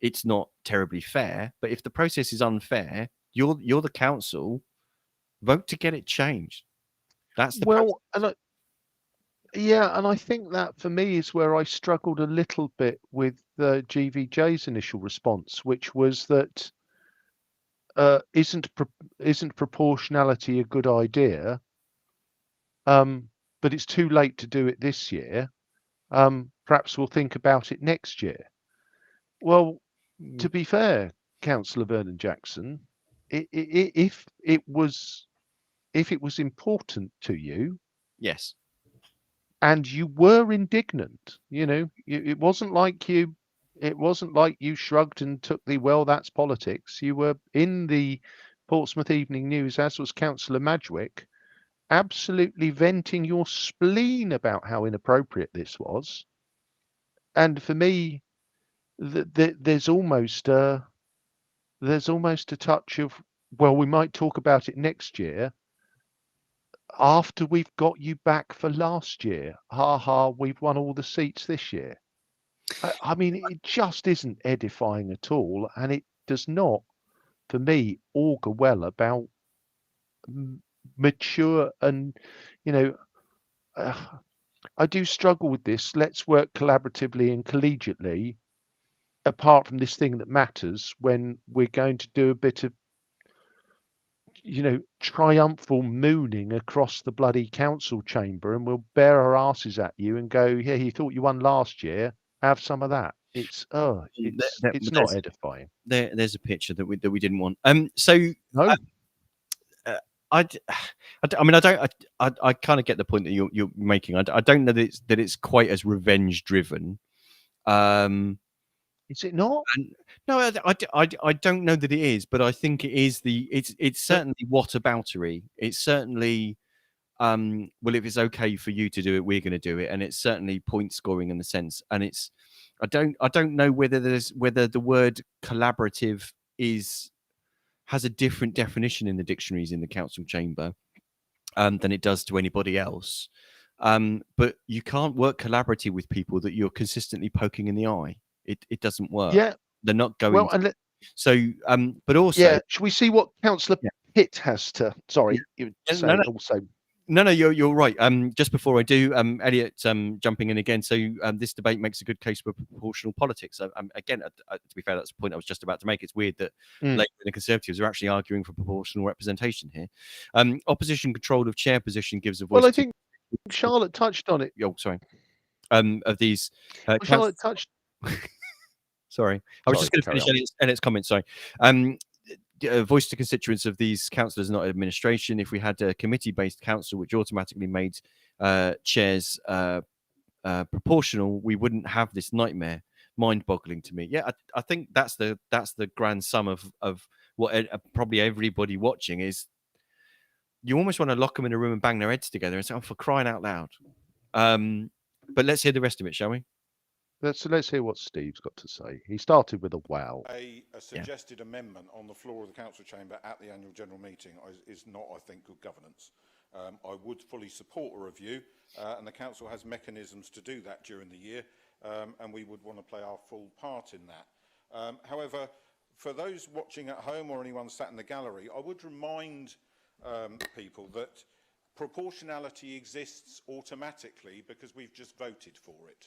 it's not terribly fair. But if the process is unfair, you're the council. Vote to get it changed. That's the process. Well, and I think that for me is where I struggled a little bit with GVJ's initial response, which was that isn't proportionality a good idea? But it's too late to do it this year. Perhaps we'll think about it next year. Well, to be fair, Councillor Vernon Jackson, if it was important to you, Yes. and you were indignant, it wasn't like you shrugged and took that's politics. You were in the Portsmouth Evening News, as was Councillor Madgwick, absolutely venting your spleen about how inappropriate this was. And for me, there's almost a touch of, well, we might talk about it next year after we've got you back for last year. Ha ha, we've won all the seats this year. I mean, it just isn't edifying at all, and it does not, for me, augur well about mature and, I do struggle with this. Let's work collaboratively and collegiately, apart from this thing that matters, when we're going to do a bit of, triumphal mooning across the bloody council chamber, and we'll bare our asses at you and go, yeah, you thought you won last year, have some of that. It's not edifying. There's a picture that we didn't want. No. I mean, I kind of get the point that you're making. I don't know that it's quite as revenge driven. Is it not? No, I don't know that it is, but I think it is it's certainly whataboutery. It's certainly well, if it's okay for you to do it, we're going to do it, and it's certainly point scoring in the sense. And it's I don't know whether the word collaborative has a different definition in the dictionaries in the council chamber than it does to anybody else. But you can't work collaboratively with people that you're consistently poking in the eye. It doesn't work. Yeah. They're not going. Well, but also, yeah. Should we see what Councillor Pitt has to? Sorry, Yeah. you were saying also. No, you're right. Just before I do, Elliot, jumping in again. So this debate makes a good case for proportional politics. Again, to be fair, that's the point I was just about to make. It's weird that Labour and the Conservatives are actually arguing for proportional representation here. Opposition control of chair position gives a voice. Well, I think Charlotte touched on it. Oh, sorry. Of these, Charlotte touched. Sorry, I was just going to finish Elliot's comment. Sorry. Voice to constituents of these councillors, not administration. If we had a committee-based council which automatically made chairs proportional, we wouldn't have this nightmare. Mind-boggling to me. Yeah, I think that's the grand sum of what probably everybody watching is. You almost want to lock them in a room and bang their heads together and say, "Oh, for crying out loud!" But let's hear the rest of it, shall we? Let's hear what Steve's got to say. He started with a wow. A suggested amendment on the floor of the council chamber at the annual general meeting is not, I think, good governance. I would fully support a review, and the council has mechanisms to do that during the year, and we would want to play our full part in that. However, for those watching at home or anyone sat in the gallery, I would remind people that proportionality exists automatically because we've just voted for it.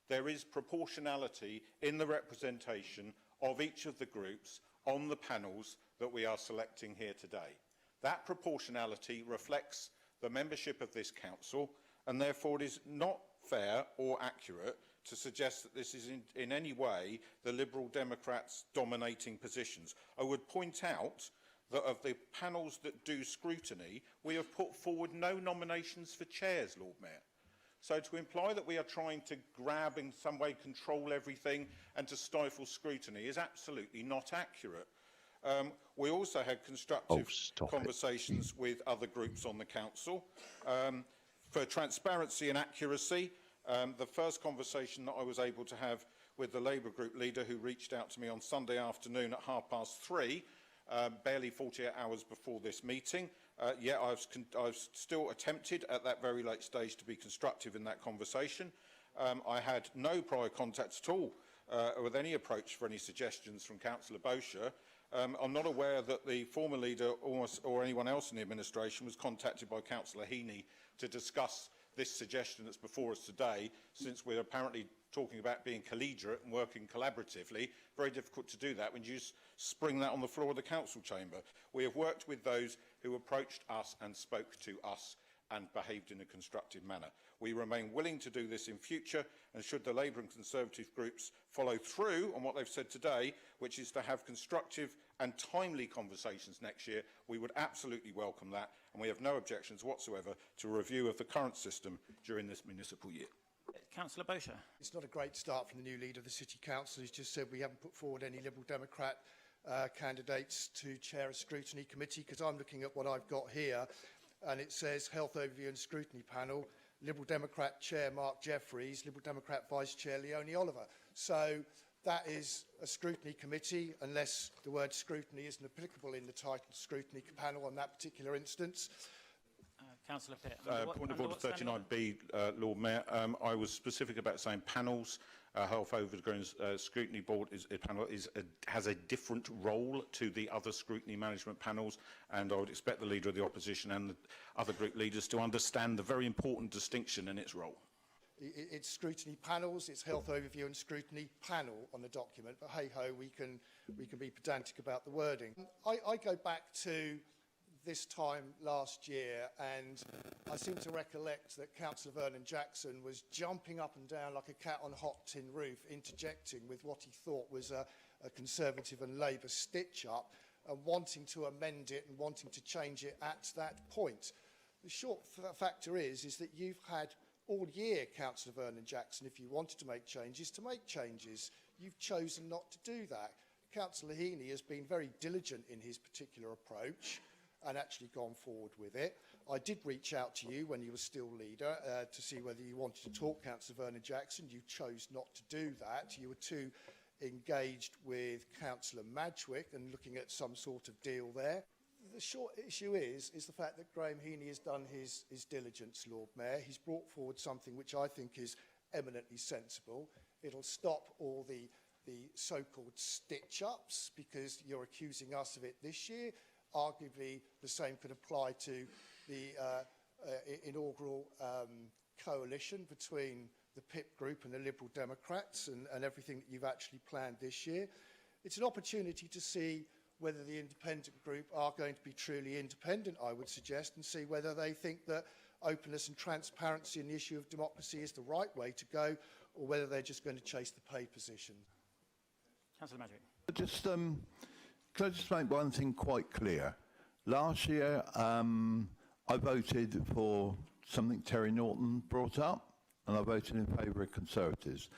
There is proportionality in the representation of each of the groups on the panels that we are selecting here today. That proportionality reflects the membership of this council, and therefore it is not fair or accurate to suggest that this is in any way the Liberal Democrats' dominating positions. I would point out that of the panels that do scrutiny, we have put forward no nominations for chairs, Lord Mayor. So to imply that we are trying to grab, in some way, control everything and to stifle scrutiny is absolutely not accurate. We also had constructive conversations with other groups on the council. For transparency and accuracy, the first conversation that I was able to have with the Labour group leader, who reached out to me on Sunday afternoon at 3:30, barely 48 hours before this meeting. I've still attempted at that very late stage to be constructive in that conversation. I had no prior contact at all with any approach for any suggestions from Councillor Bosher. I'm not aware that the former leader or anyone else in the administration was contacted by Councillor Heaney to discuss this suggestion that's before us today, since we're apparently talking about being collegiate and working collaboratively. Very difficult to do that when you just spring that on the floor of the council chamber. We have worked with those who approached us and spoke to us and behaved in a constructive manner. We remain willing to do this in future, and should the Labour and Conservative groups follow through on what they've said today, which is to have constructive and timely conversations next year, we would absolutely welcome that, and we have no objections whatsoever to a review of the current system during this municipal year. Councillor Bosher. It's not a great start from the new leader of the City Council. He's just said we haven't put forward any Liberal Democrat candidates to chair a scrutiny committee, because I'm looking at what I've got here, and it says Health Overview and Scrutiny Panel, Liberal Democrat Chair Mark Jeffries, Liberal Democrat Vice Chair Leonie Oliver. So that is a scrutiny committee, unless the word scrutiny isn't applicable in the title scrutiny panel on that particular instance. Councillor Pitt. Point of order 39B, Lord Mayor. I was specific about saying panels. Health Overview Scrutiny Board has a different role to the other scrutiny management panels, and I would expect the Leader of the Opposition and the other group leaders to understand the very important distinction in its role. It's scrutiny panels, it's Health Overview and Scrutiny Panel on the document, but hey-ho, we can be pedantic about the wording. I go back to this time last year, and I seem to recollect that Councillor Vernon Jackson was jumping up and down like a cat on a hot tin roof, interjecting with what he thought was a Conservative and Labour stitch-up, and wanting to amend it and wanting to change it at that point. The short factor is that you've had all year, Councillor Vernon Jackson, if you wanted to make changes, You've chosen not to do that. Councillor Heaney has been very diligent in his particular approach and actually gone forward with it. I did reach out to you when you were still leader to see whether you wanted to talk, Councillor Vernon Jackson. You chose not to do that. You were too engaged with Councillor Madgwick and looking at some sort of deal there. The short issue is the fact that Graham Heaney has done his diligence, Lord Mayor. He's brought forward something which I think is eminently sensible. It'll stop all the so-called stitch-ups, because you're accusing us of it this year. Arguably, the same could apply to the inaugural coalition between the PIP group and the Liberal Democrats and everything that you've actually planned this year. It's an opportunity to see whether the independent group are going to be truly independent, I would suggest, and see whether they think that openness and transparency in the issue of democracy is the right way to go, or whether they're just going to chase the pay position. Councillor Madgwick. Can I just make one thing quite clear? Last year, I voted for something Terry Norton brought up, and I voted in favour of Conservatives.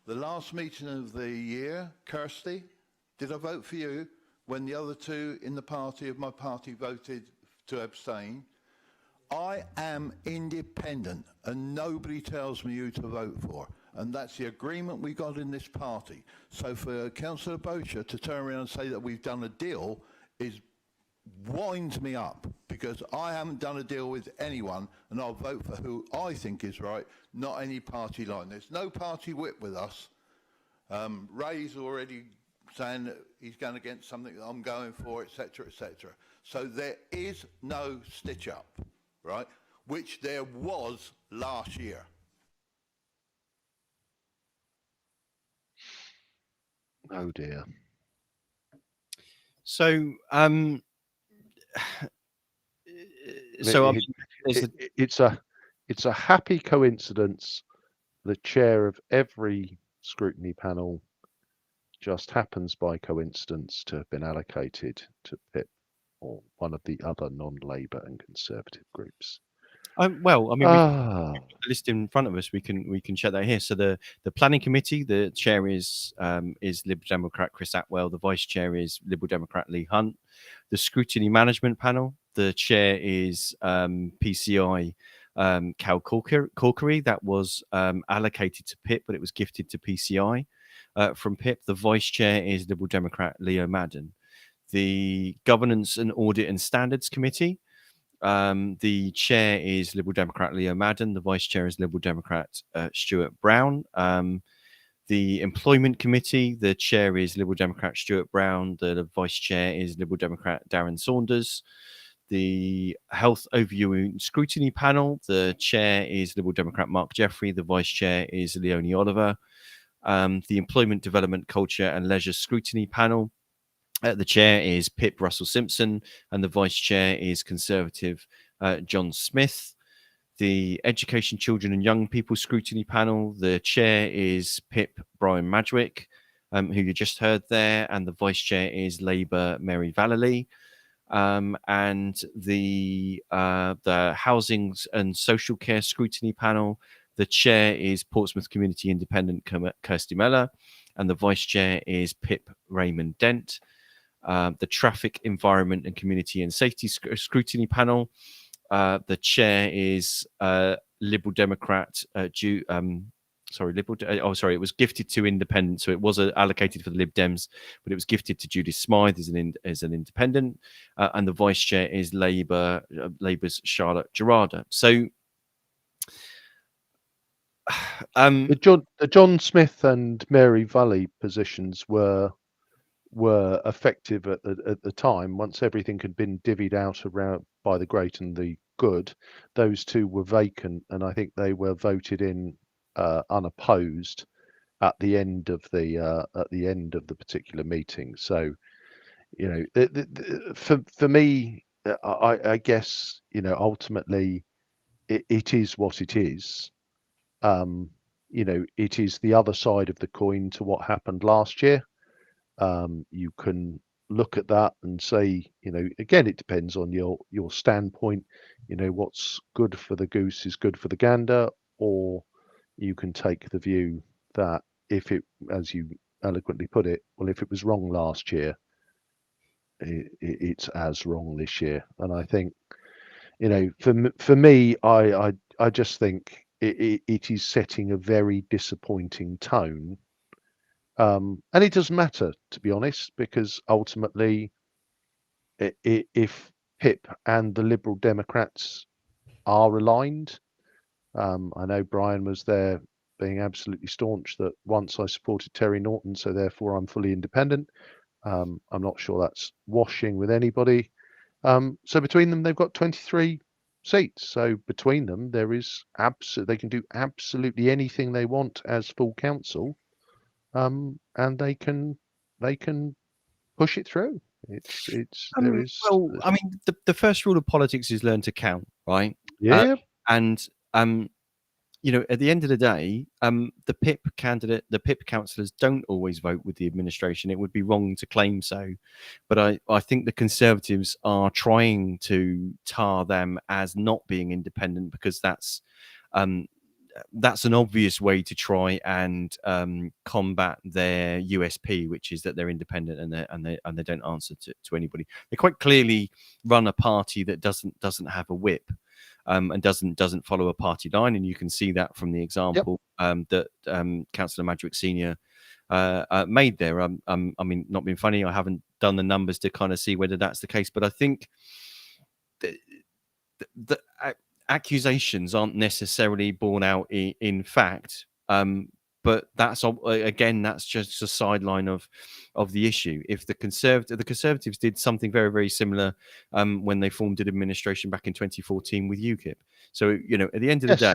The last meeting of the year, Kirsty, did I vote for you when the other two in the party of my party voted to abstain? I am independent, and nobody tells me who to vote for. And that's the agreement we got in this party. So for Councillor Bosher to turn around and say that we've done a deal winds me up, because I haven't done a deal with anyone, and I'll vote for who I think is right, not any party line. There's no party whip with us. Ray's already saying that he's going against something that I'm going for, etc., etc. So there is no stitch-up, right, which there was last year. Oh dear. So, So I It- mean, there's a, it's a happy coincidence. The chair of every scrutiny panel just happens by coincidence to have been allocated to PIP or one of the other non-Labour and Conservative groups. well, I mean, Ah, the list in front of us. We can check that here. So the planning committee, the chair is Liberal Democrat Chris Atwell. The vice chair is Liberal Democrat Lee Hunt. The scrutiny management panel, the chair is PCI Cal Corkery. That was allocated to PIP, but it was gifted to PCI from PIP. The vice chair is Liberal Democrat Leo Madden. The governance and audit and standards committee. The chair is Liberal Democrat Leo Madden. The vice chair is Liberal Democrat Stuart Brown. The employment committee, the chair is Liberal Democrat Stuart Brown. The vice chair is Liberal Democrat Darren Saunders. The health overview and scrutiny panel, the chair is Liberal Democrat Mark Jeffrey. The vice chair is Leonie Oliver. The employment development culture and leisure scrutiny panel, the chair is Pip Russell Simpson, and the vice chair is Conservative John Smith. The Education, Children and Young People Scrutiny Panel, the chair is Pip Brian Madgwick, who you just heard there, and the vice chair is Labour Mary Vallely. And the Housing and Social Care Scrutiny Panel, the chair is Portsmouth Community Independent Kirsty Meller, and the vice chair is Pip Raymond Dent. The Traffic, Environment and Community and Safety Scrutiny Panel, the chair is Liberal Democrat it was gifted to Independent, so it was allocated for the Lib Dems, but it was gifted to Judith Smythe as an Independent, and the vice chair is Labour's Charlotte Gerarda. So the John Smith and Mary Valley positions were effective at the time. Once everything had been divvied out around by the great and the good, those two were vacant, and I think they were voted in unopposed at the end of the particular meeting. So, you know, for me, I guess, you know, ultimately it is what it is. You know, it is the other side of the coin to what happened last year. You can look at that and say, you know, again, it depends on your standpoint. You know, what's good for the goose is good for the gander, or you can take the view that if it, as you eloquently put it, well, if it was wrong last year, it's as wrong this year. And I think, you know, for me, I just think it is setting a very disappointing tone. And it doesn't matter, to be honest, because ultimately, if PIP and the Liberal Democrats are aligned, I know Brian was there being absolutely staunch that once I supported Terry Norton, so therefore I'm fully independent. I'm not sure that's washing with anybody. So between them, they've got 23 seats. So between them, there is they can do absolutely anything they want as full council. And they can push it through. There is well, I mean, the first rule of politics is learn to count, right? yeah. And you know, at the end of the day, the PIP councillors don't always vote with the administration. It would be wrong to claim so, but I think the Conservatives are trying to tar them as not being independent because that's an obvious way to try and combat their USP, which is that they're independent and they don't answer to anybody. They quite clearly run a party that doesn't have a whip. And doesn't follow a party line, and you can see that from the example that Councillor Madgwick Senior made there. I mean, not being funny, I haven't done the numbers to kind of see whether that's the case, but I think the accusations aren't necessarily borne out in fact. But that's again, that's just a sideline of the issue. If the Conservatives did something very, very similar when they formed an administration back in 2014 with UKIP. So, you know, at the end of the day,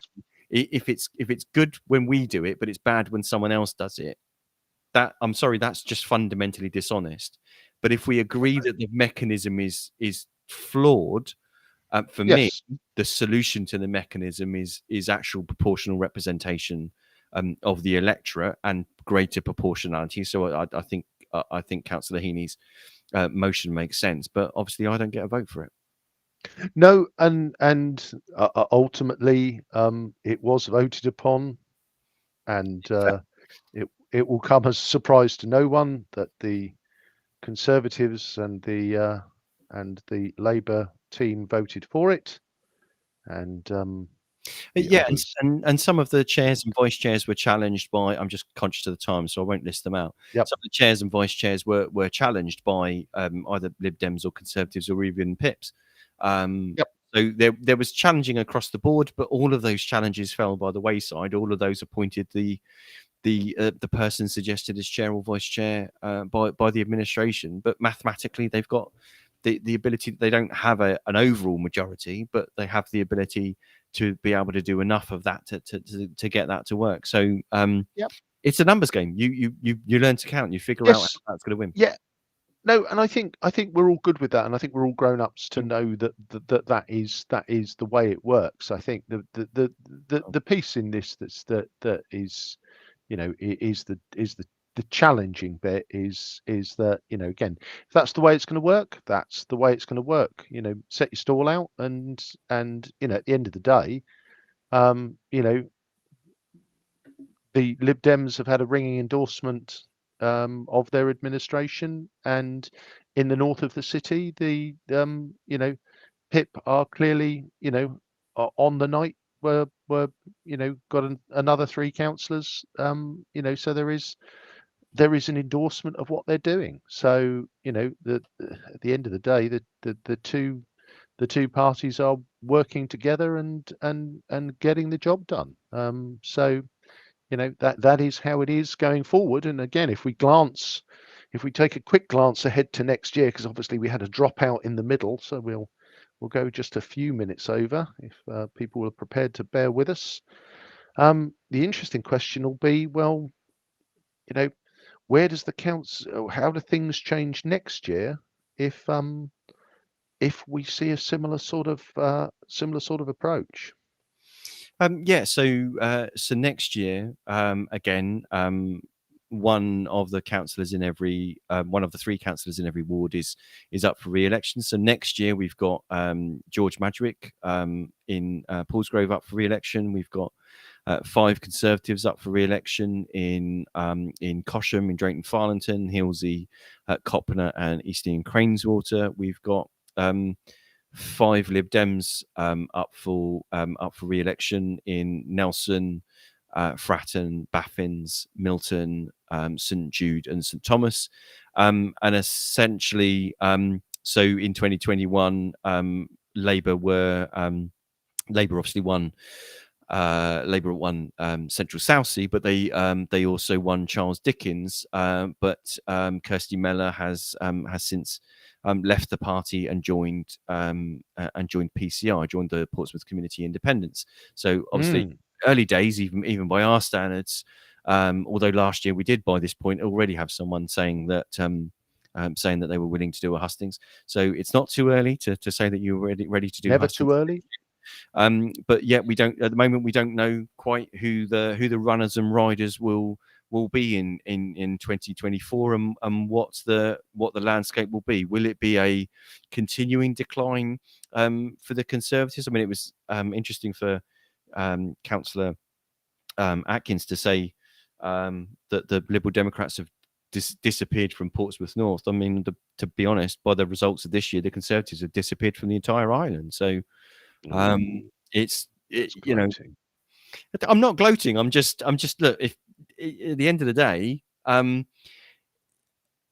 if it's good when we do it, but it's bad when someone else does it, that I'm sorry, that's just fundamentally dishonest. But if we agree that the mechanism is flawed, For me, Yes. the solution to the mechanism is actual proportional representation of the electorate and greater proportionality. So I think Councillor Heaney's motion makes sense, but obviously I don't get a vote for it. No, and ultimately, it was voted upon, and it will come as a surprise to no one that the Conservatives and the Labour team voted for it, and the Yeah, others. and some of the chairs and vice chairs were challenged by. I'm just conscious of the time, so I won't list them out. Yep. Some of the chairs and vice chairs were challenged by either Lib Dems or Conservatives or even Pips. Yep. So there was challenging across the board, but all of those challenges fell by the wayside. All of those appointed the person suggested as chair or vice chair by the administration. But mathematically, they've got the ability. They don't have an overall majority, but they have the ability to be able to do enough of that to get that to work. So Yep. it's a numbers game. You learn to count. You figure out Yes. how that's going to win. Yeah. No, and I think we're all good with that, and I think we're all grown ups to know that is the way it works. I think the piece in this that is, is the challenging bit is that, again, if that's the way it's going to work, that's the way it's going to work. Set your stall out, and at the end of the day, the Lib Dems have had a ringing endorsement of their administration, and in the north of the city, the PIP are clearly, on the night were got another 3 councillors, so there is an endorsement of what they're doing. So at the end of the day, the two parties are working together and getting the job done. So that is how it is going forward. And again, if we take a quick glance ahead to next year, because obviously we had a dropout in the middle, so we'll go just a few minutes over if people are prepared to bear with us. The interesting question will be, well, where does the council, how do things change next year if we see a similar sort of approach? Yeah. So next year, again, one of the 3 councillors in every ward is up for re-election. So next year we've got George Madgwick in Paulsgrove up for re-election. We've got 5 Conservatives up for re-election in Cosham, in Drayton Farlington, Hilsey, Copner, and Eastleigh Craneswater. We've got 5 Lib Dems up for re-election in Nelson, Fratton, Baffins, Milton, St Jude, and St Thomas. And essentially, so in 2021, Labour obviously won. Labour won Central Southsea, but they also won Charles Dickens. But Kirsty Mellor has since left the party and joined PCI, joined the Portsmouth Community Independents. So obviously early days, even by our standards. Although last year we did by this point already have someone saying that they were willing to do a hustings. So it's not too early to say that you're ready to do. Never hustings. too early. But yet we don't at the moment. We don't know quite who the runners and riders will be in 2024, and what the landscape will be. Will it be a continuing decline for the Conservatives? I mean, it was interesting for Councillor Atkins to say that the Liberal Democrats have disappeared from Portsmouth North. I mean, to be honest, by the results of this year, the Conservatives have disappeared from the entire island. So it's I'm not gloating. I'm just look. If at the end of the day,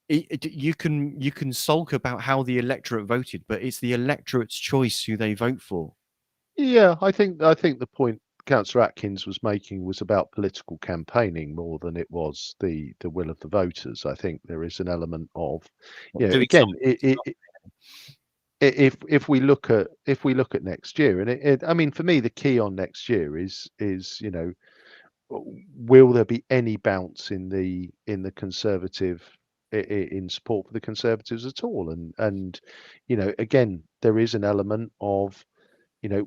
you can sulk about how the electorate voted, but it's the electorate's choice who they vote for. Yeah, I think the point Councillor Atkins was making was about political campaigning more than it was the will of the voters. I think there is an element of, again, if we look at next year, and I mean, for me, the key on next year is will there be any bounce in the Conservative in support for the Conservatives at all. And again, there is an element of,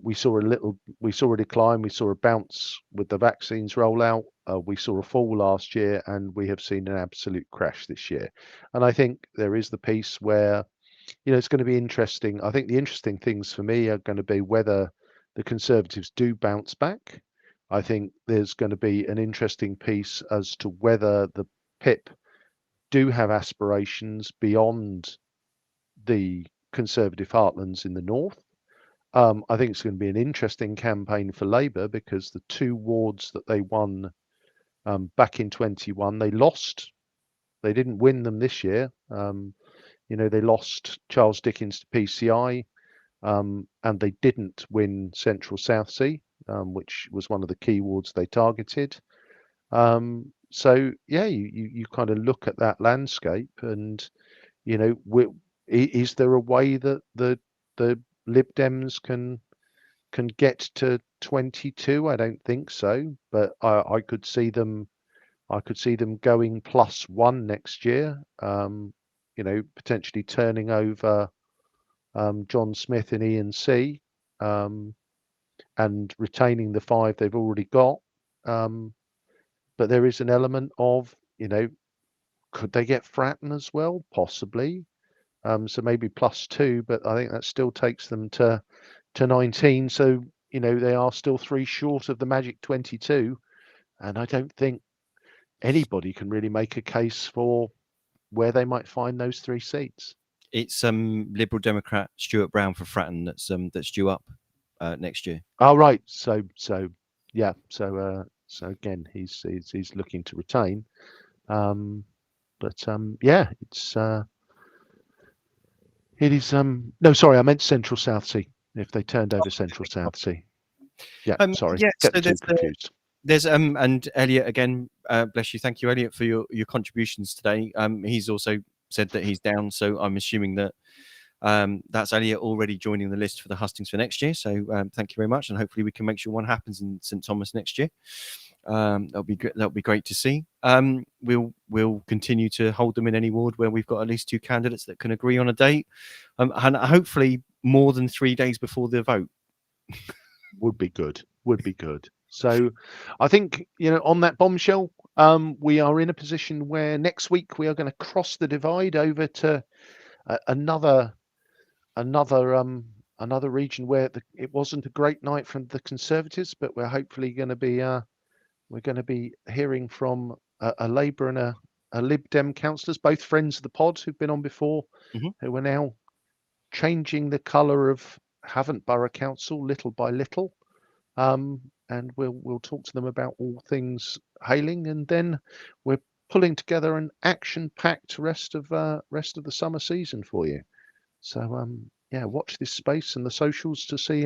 we saw a decline, we saw a bounce with the vaccines rollout, we saw a fall last year, and we have seen an absolute crash this year. And I think there is the piece where, it's going to be interesting. I think the interesting things for me are going to be whether the Conservatives do bounce back. I think there's going to be an interesting piece as to whether the PIP do have aspirations beyond the Conservative heartlands in the north. I think it's going to be an interesting campaign for Labour, because the 2 wards that they won back in 21, they lost. They didn't win them this year. They lost Charles Dickens to PCI, and they didn't win Central Southsea, which was one of the key wards they targeted. So yeah, you kind of look at that landscape, and is there a way that the Lib Dems can get to 22? I don't think so, but I could see them going +1 next year. Potentially turning over John Smith and Ian C, and retaining the 5 they've already got. But there is an element of, could they get Fratton as well? Possibly. So maybe +2, but I think that still takes them to 19. So, they are still 3 short of the magic 22. And I don't think anybody can really make a case for where they might find those 3 seats. It's Liberal Democrat Stuart Brown for Fratton that's due up next year. Oh, right. So yeah. So again, he's looking to retain. But yeah, it is. No, sorry, I meant Central Southsea. If they turned over Central Southsea. Yeah, sorry. Yeah, so Get too confused. There's and Elliot again, bless you. Thank you, Elliot, for your contributions today. He's also said that he's down, so I'm assuming that that's Elliot already joining the list for the hustings for next year. So thank you very much, and hopefully we can make sure one happens in St Thomas next year. That'll be good. That'll be great to see. We'll continue to hold them in any ward where we've got at least 2 candidates that can agree on a date, and hopefully more than 3 days before the vote. Would be good. So I think, on that bombshell, we are in a position where next week we are going to cross the divide over to another region where it wasn't a great night from the Conservatives, but we're hopefully going to be hearing from a Labour and a Lib Dem councillors, both friends of the pod who've been on before, who are now changing the colour of Havant Borough Council little by little. And we'll talk to them about all things Hayling, and then we're pulling together an action-packed rest of the summer season for you. So yeah, watch this space and the socials to see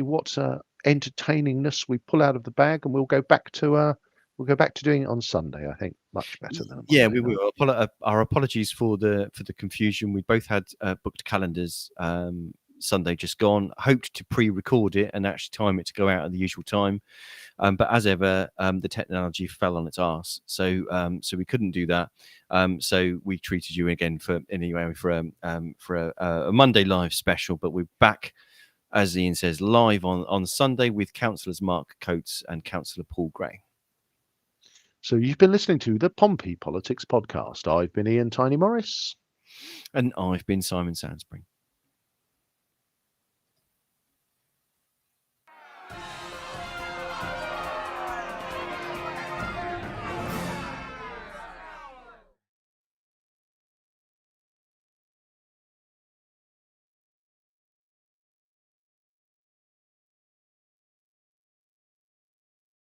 what entertainingness we pull out of the bag, and we'll go back to doing it on Sunday. I think much better than yeah, we will. Our apologies for the confusion. We both had booked calendars. Sunday just gone, hoped to pre-record it and actually time it to go out at the usual time, but as ever the technology fell on its arse, so we couldn't do that. So we treated you again for a Monday live special, but we're back, as Ian says, live on Sunday with councillors Mark Coates and councillor Paul Gray. So you've been listening to the Pompey Politics Podcast. I've been Ian Tiny Morris, and I've been Simon Sandsbury.